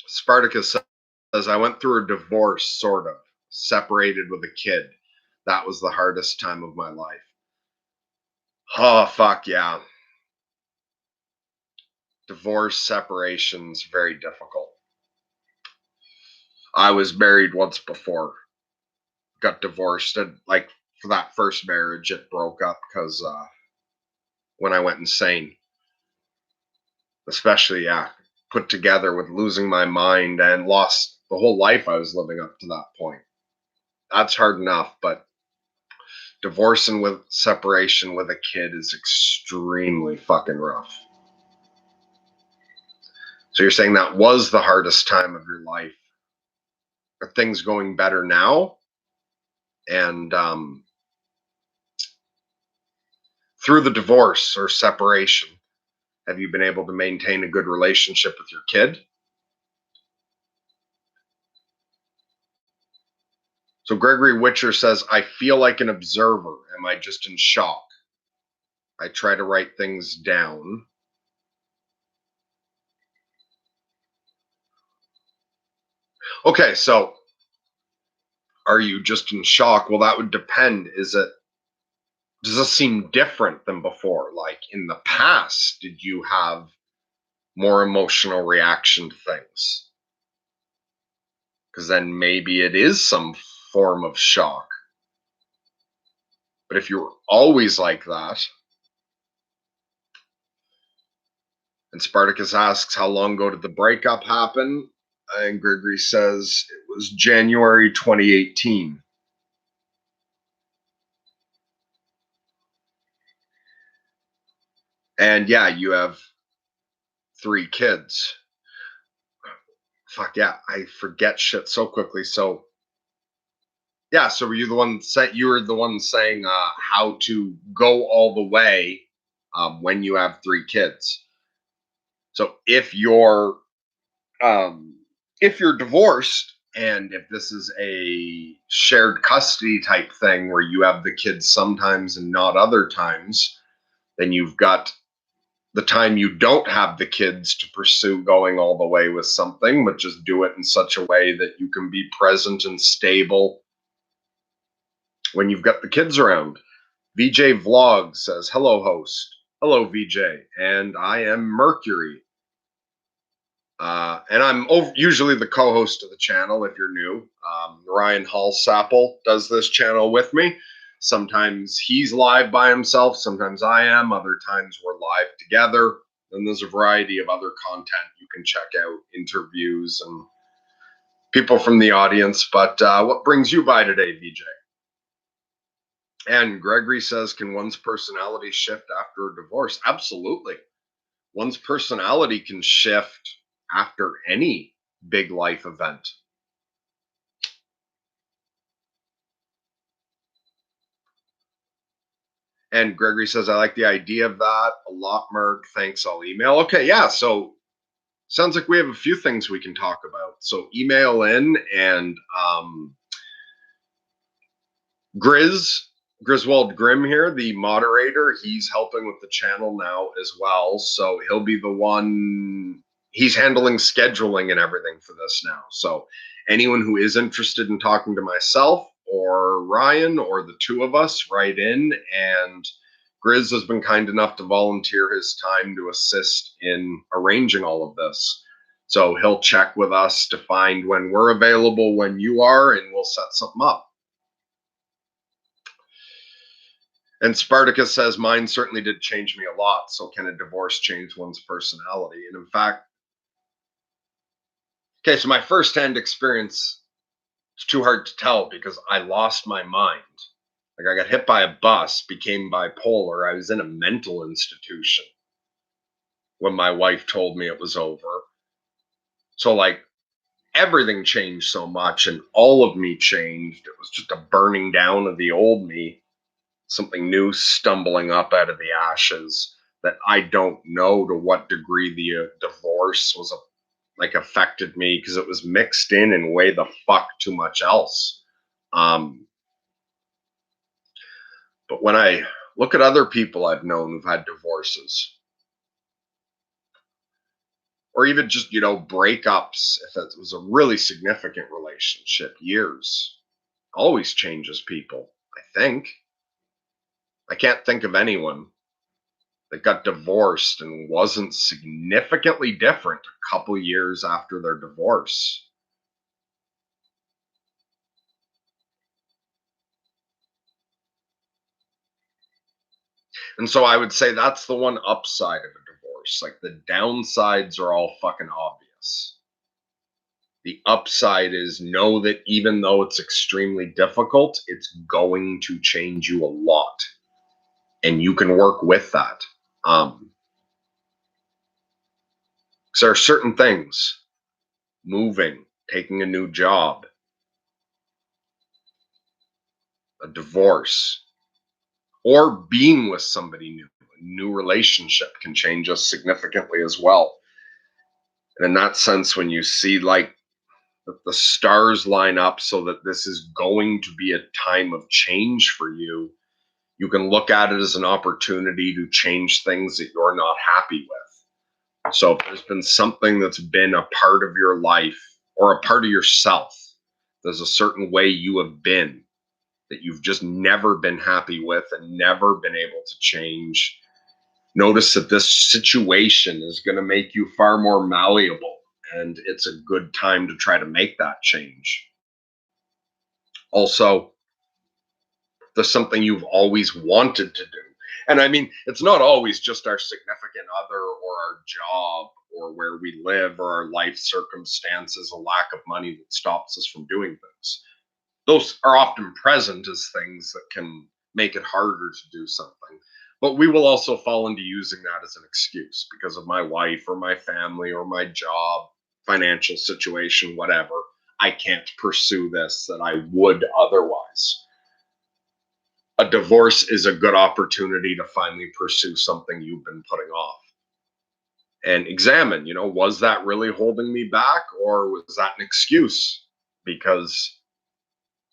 Spartacus says, I went through a divorce, sort of, separated with a kid. That was the hardest time of my life. Oh, fuck yeah. Divorce, separations, very difficult. I was married once before, got divorced, and like for that first marriage, it broke up because when I went insane, especially, yeah, put together with losing my mind and lost the whole life I was living up to that point. That's hard enough, but divorcing with separation with a kid is extremely fucking rough. So you're saying that was the hardest time of your life. Are things going better now? And through the divorce or separation, have you been able to maintain a good relationship with your kid? So Gregory Witcher says, I feel like an observer. Am I just in shock? I try to write things down. Okay, so are you just in shock? Well, that would depend. Does this seem different than before? Like in the past, did you have more emotional reaction to things? Because then maybe it is some form of shock. But if you're always like that, and Spartacus asks, how long ago did the breakup happen? And Gregory says it was January 2018. And yeah, you have 3 kids. Fuck yeah, I forget shit so quickly. So yeah, so were you the one say you were the one saying how to go all the way when you have 3 kids? So um, if you're divorced and if this is a shared custody type thing where you have the kids sometimes and not other times, then you've got the time you don't have the kids to pursue going all the way with something, but just do it in such a way that you can be present and stable when you've got the kids around. VJ Vlog says, hello, host. Hello, VJ. And I am Mercury. And I'm usually the co host of the channel if you're new. Ryan Hallsapple does this channel with me. Sometimes he's live by himself, sometimes I am, other times we're live together. And there's a variety of other content you can check out, interviews and people from the audience. But what brings you by today, VJ? And Gregory says, can one's personality shift after a divorce? Absolutely. One's personality can shift after any big life event. And Gregory says, I like the idea of that a lot, Merg. Thanks, I'll email. Okay, yeah. So sounds like we have a few things we can talk about. So email in and Griswold Grimm here, the moderator, he's helping with the channel now as well. So he'll be the one, he's handling scheduling and everything for this now. So anyone who is interested in talking to myself or Ryan or the two of us, write in. And Grizz has been kind enough to volunteer his time to assist in arranging all of this. So he'll check with us to find when we're available, when you are, and we'll set something up. And Spartacus says, mine certainly did change me a lot. So can a divorce change one's personality? And in fact, okay, so my firsthand experience, it's too hard to tell because I lost my mind. Like I got hit by a bus, became bipolar. I was in a mental institution when my wife told me it was over. So like everything changed so much and all of me changed. It was just a burning down of the old me, something new stumbling up out of the ashes that I don't know to what degree the divorce was like affected me because it was mixed in and way the fuck too much else. Um, but when I look at other people I've known who've had divorces, or even just breakups, if it was a really significant relationship, years always changes people. I think I can't think of anyone that got divorced and wasn't significantly different a couple years after their divorce. And so I would say that's the one upside of a divorce. Like the downsides are all fucking obvious. The upside is know that even though it's extremely difficult, it's going to change you a lot. And you can work with that. Um, 'Cause there are certain things, moving, taking a new job, a divorce, or being with somebody new. A new relationship can change us significantly as well. And in that sense, when you see like the stars line up so that this is going to be a time of change for you, you can look at it as an opportunity to change things that you're not happy with. So if there's been something that's been a part of your life or a part of yourself, there's a certain way you have been that you've just never been happy with and never been able to change. Notice that this situation is going to make you far more malleable, and it's a good time to try to make that change. Also, there's something you've always wanted to do. And I mean, it's not always just our significant other or our job or where we live or our life circumstances, a lack of money that stops us from doing things. Those are often present as things that can make it harder to do something. But we will also fall into using that as an excuse because of my wife or my family or my job, financial situation, whatever. I can't pursue this that I would otherwise. A divorce is a good opportunity to finally pursue something you've been putting off and examine, was that really holding me back or was that an excuse? Because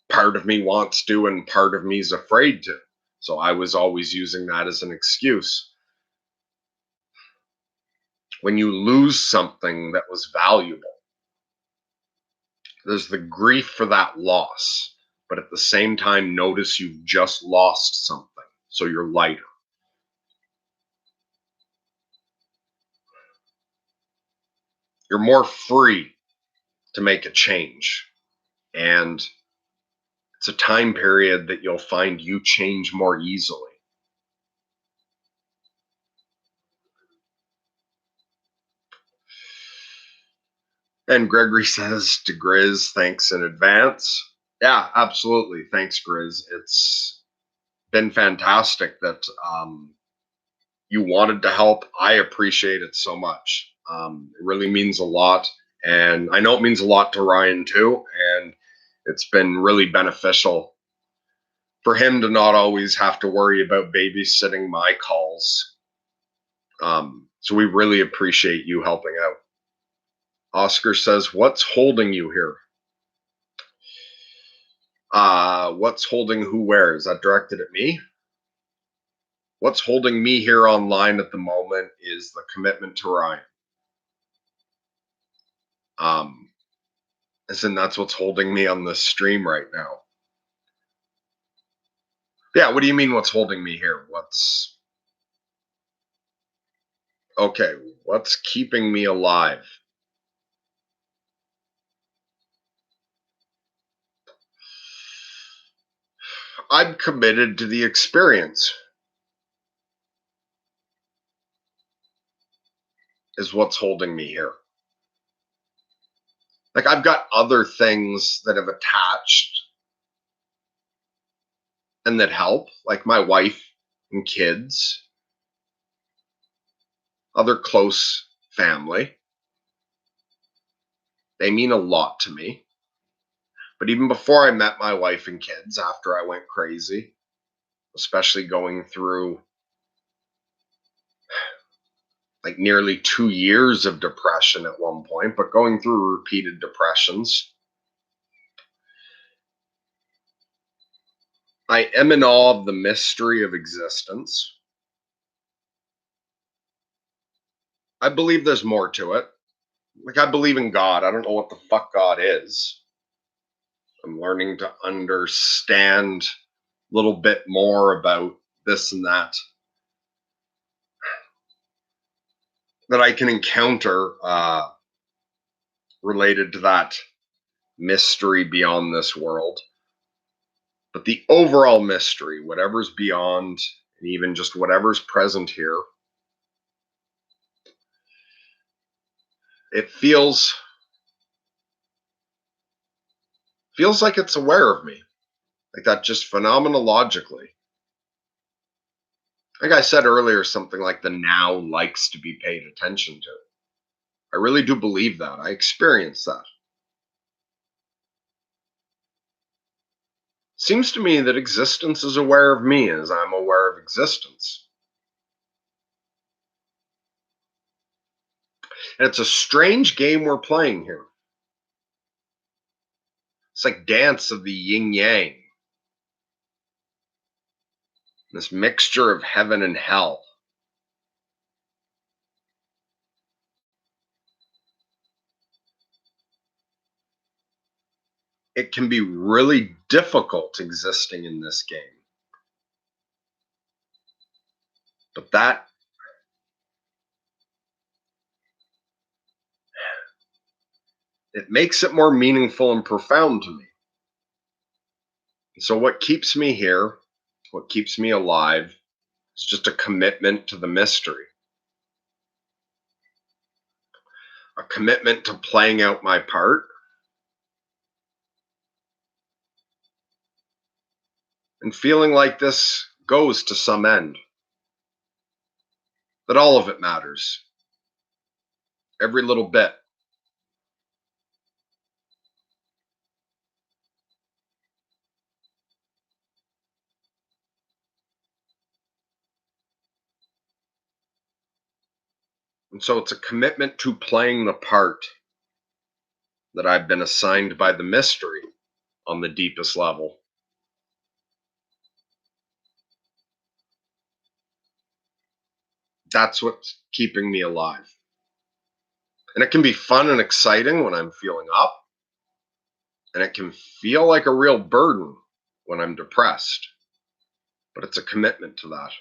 part of me wants to and part of me is afraid to. So I was always using that as an excuse. When you lose something that was valuable, there's the grief for that loss. But at the same time, notice you've just lost something. So you're lighter. You're more free to make a change. And it's a time period that you'll find you change more easily. And Gregory says to Grizz, thanks in advance. Yeah, absolutely. Thanks, Grizz. It's been fantastic that you wanted to help. I appreciate it so much. It really means a lot. And I know it means a lot to Ryan too. And it's been really beneficial for him to not always have to worry about babysitting my calls. So we really appreciate you helping out. Oscar says, what's holding you here? What's holding who where? Is that directed at me? What's holding me here online at the moment is the commitment to Ryan. Um, as in that's what's holding me on this stream right now. Yeah, what do you mean what's holding me here? Okay, what's keeping me alive? I'm committed to the experience, is what's holding me here. Like I've got other things that have attached and that help, like my wife and kids, other close family. They mean a lot to me. But even before I met my wife and kids, after I went crazy, especially going through like nearly 2 years of depression at one point, but going through repeated depressions, I am in awe of the mystery of existence. I believe there's more to it. Like, I believe in God. I don't know what the fuck God is. I'm learning to understand a little bit more about this and that I can encounter related to that mystery beyond this world. But the overall mystery, whatever's beyond, and even just whatever's present here, it feels like it's aware of me, like that, just phenomenologically. Like I said earlier, something like the now likes to be paid attention to. I really do believe that. I experience that. Seems to me that existence is aware of me as I'm aware of existence. And it's a strange game we're playing here. It's like dance of the yin yang, this mixture of heaven and hell. It can be really difficult existing in this game. But that, it makes it more meaningful and profound to me. So, what keeps me here, what keeps me alive, is just a commitment to the mystery, a commitment to playing out my part, and feeling like this goes to some end, that all of it matters, every little bit. And so, it's a commitment to playing the part that I've been assigned by the mystery on the deepest level. That's what's keeping me alive. And it can be fun and exciting when I'm feeling up, and it can feel like a real burden when I'm depressed. But it's a commitment to that.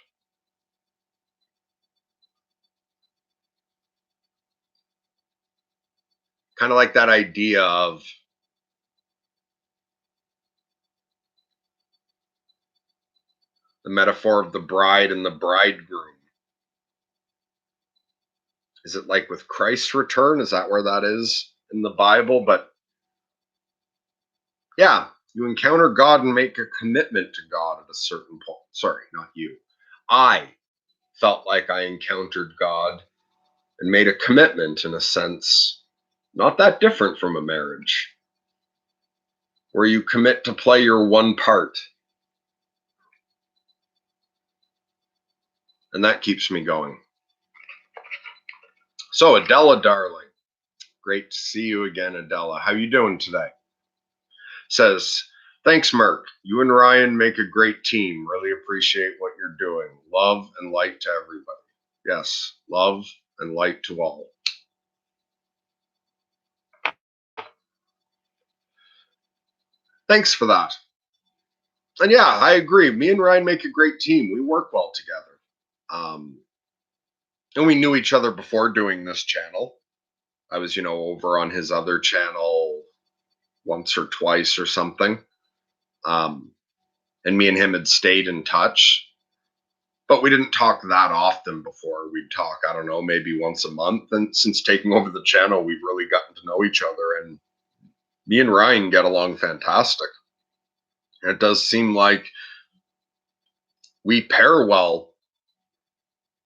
Kind of like that idea of the metaphor of the bride and the bridegroom. Is it like with Christ's return? Is that where that is in the Bible? But yeah, you encounter God and make a commitment to God at a certain point. Sorry, not you. I felt like I encountered God and made a commitment in a sense not that different from a marriage, where you commit to play your one part. And that keeps me going. So, Adela, darling, great to see you again, Adela. How you doing today? Says, thanks, Merk. You and Ryan make a great team. Really appreciate what you're doing. Love and light to everybody. Yes, love and light to all. Thanks for that. And yeah, I agree. Me and Ryan make a great team. We work well together. Um, and we knew each other before doing this channel. I was, over on his other channel once or twice or something. Um, and me and him had stayed in touch, but we didn't talk that often before. We'd talk, I don't know, maybe once a month. And since taking over the channel, we've really gotten to know each other. And me and Ryan get along fantastic. And it does seem like we pair well.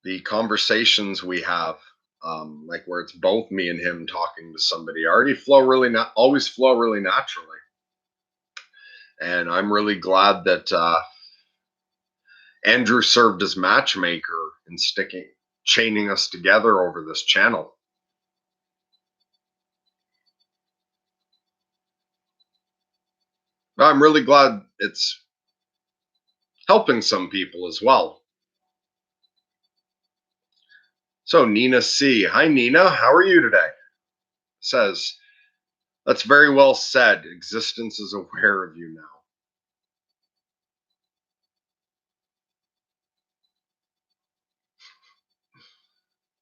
The conversations we have, like where it's both me and him talking to somebody, already flow really not always flow really naturally. And I'm really glad that Andrew served as matchmaker in chaining us together over this channel. I'm really glad it's helping some people as well. So Nina C. Hi Nina, how are you today? Says, that's very well said. Existence is aware of you now.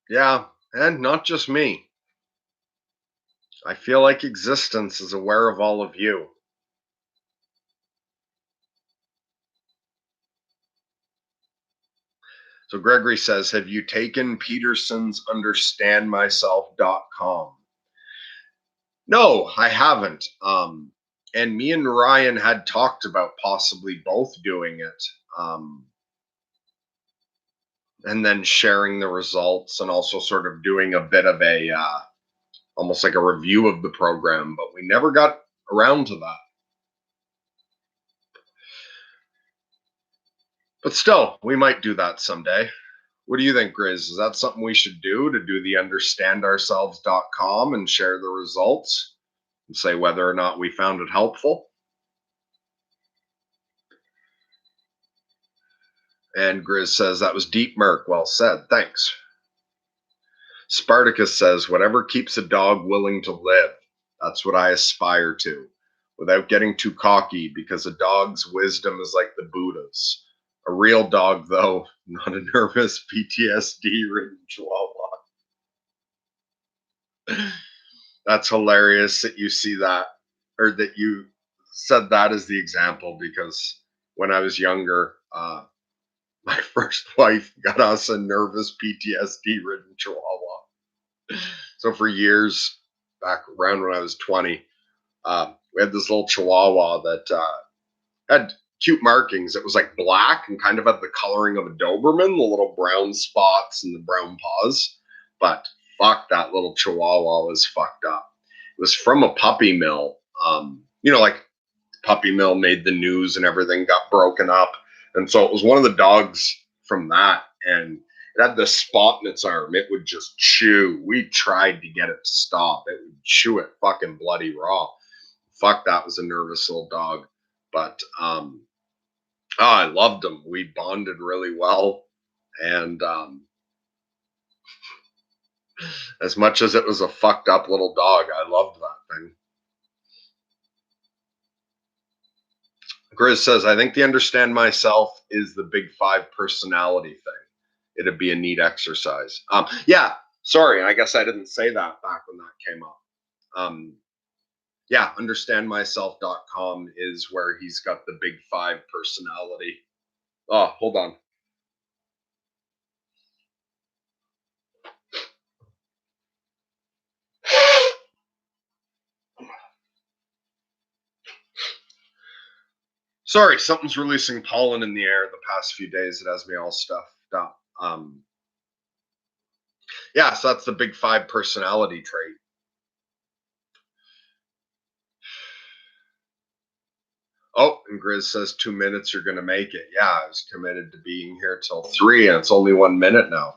Yeah, and not just me. I feel like existence is aware of all of you. So Gregory says, have you taken Peterson's understandmyself.com? No, I haven't. And me and Ryan had talked about possibly both doing it. And then sharing the results and also sort of doing a bit of a almost like a review of the program, but we never got around to that. But still, we might do that someday. What do you think, Grizz? Is that something we should do to do the understandourselves.com and share the results and say whether or not we found it helpful? And Grizz says, that was deep, Merc. Well said. Thanks. Spartacus says, whatever keeps a dog willing to live, that's what I aspire to, without getting too cocky, because a dog's wisdom is like the Buddha's. A real dog, though, not a nervous PTSD-ridden chihuahua. That's hilarious that you see that, or that you said that as the example, because when I was younger, my first wife got us a nervous PTSD-ridden chihuahua. So for years, back around when I was 20, we had this little chihuahua that had cute markings. It was like black and kind of had the coloring of a Doberman, the little brown spots and the brown paws. But fuck, that little chihuahua was fucked up. It was from a puppy mill. Like puppy mill made the news and everything got broken up. And so it was one of the dogs from that. And it had this spot in its arm. It would just chew. We tried to get it to stop. It would chew it fucking bloody raw. Fuck, that was a nervous little dog. But I loved him. We bonded really well. And as much as it was a fucked up little dog, I loved that thing. Grizz says, I think the understand myself is the big five personality thing. It'd be a neat exercise. Yeah, sorry, I guess I didn't say that back when that came up. Yeah, understandmyself.com is where he's got the big five personality. Oh, hold on. Sorry, something's releasing pollen in the air the past few days. It has me all stuffed up. Yeah, so that's the big five personality trait. Oh, and Grizz says 2 minutes, you're going to make it. Yeah, I was committed to being here till 3, and it's only 1 minute now.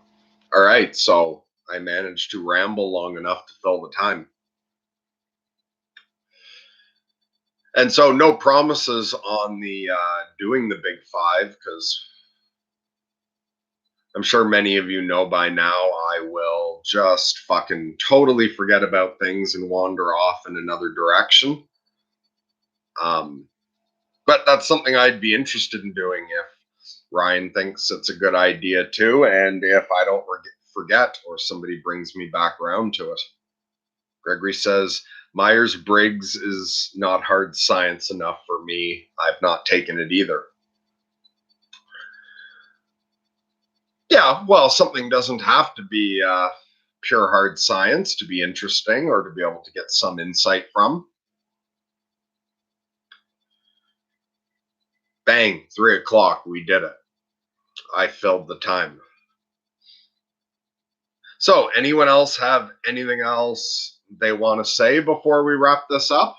All right, so I managed to ramble long enough to fill the time. And so no promises on the doing the big five, because I'm sure many of you know by now I will just fucking totally forget about things and wander off in another direction. But that's something I'd be interested in doing if Ryan thinks it's a good idea too, and if I don't forget or somebody brings me back around to it. Gregory says, Myers-Briggs is not hard science enough for me. I've not taken it either. Yeah, well, something doesn't have to be pure hard science to be interesting or to be able to get some insight from. Bang, 3 o'clock, we did it. I filled the time. So, anyone else have anything else they want to say before we wrap this up?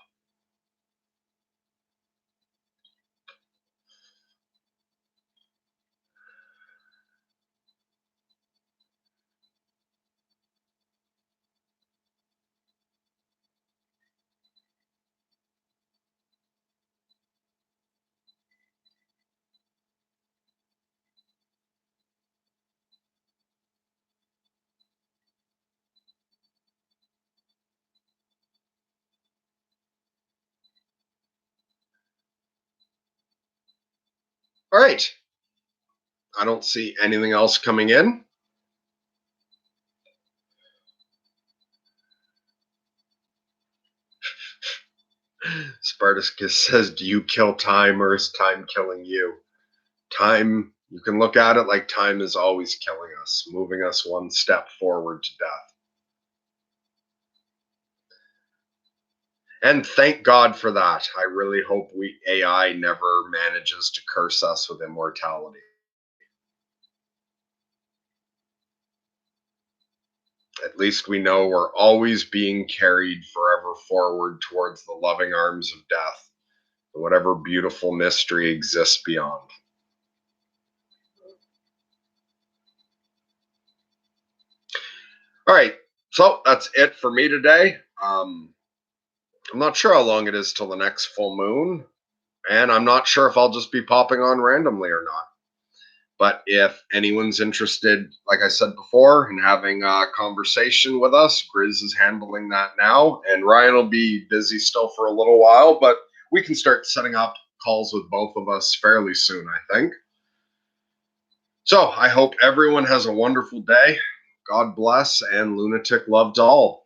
All right. I don't see anything else coming in. Spartacus says, do you kill time or is time killing you? Time, you can look at it like time is always killing us, moving us one step forward to death. And thank God for that. I really hope AI never manages to curse us with immortality. At least we know we're always being carried forever forward towards the loving arms of death, whatever beautiful mystery exists beyond. All right, so that's it for me today. I'm not sure how long it is till the next full moon, and I'm not sure if I'll just be popping on randomly or not. But if anyone's interested, like I said before, in having a conversation with us, Grizz is handling that now, and Ryan will be busy still for a little while, but we can start setting up calls with both of us fairly soon, I think. So I hope everyone has a wonderful day. God bless, and Lunatic love to all.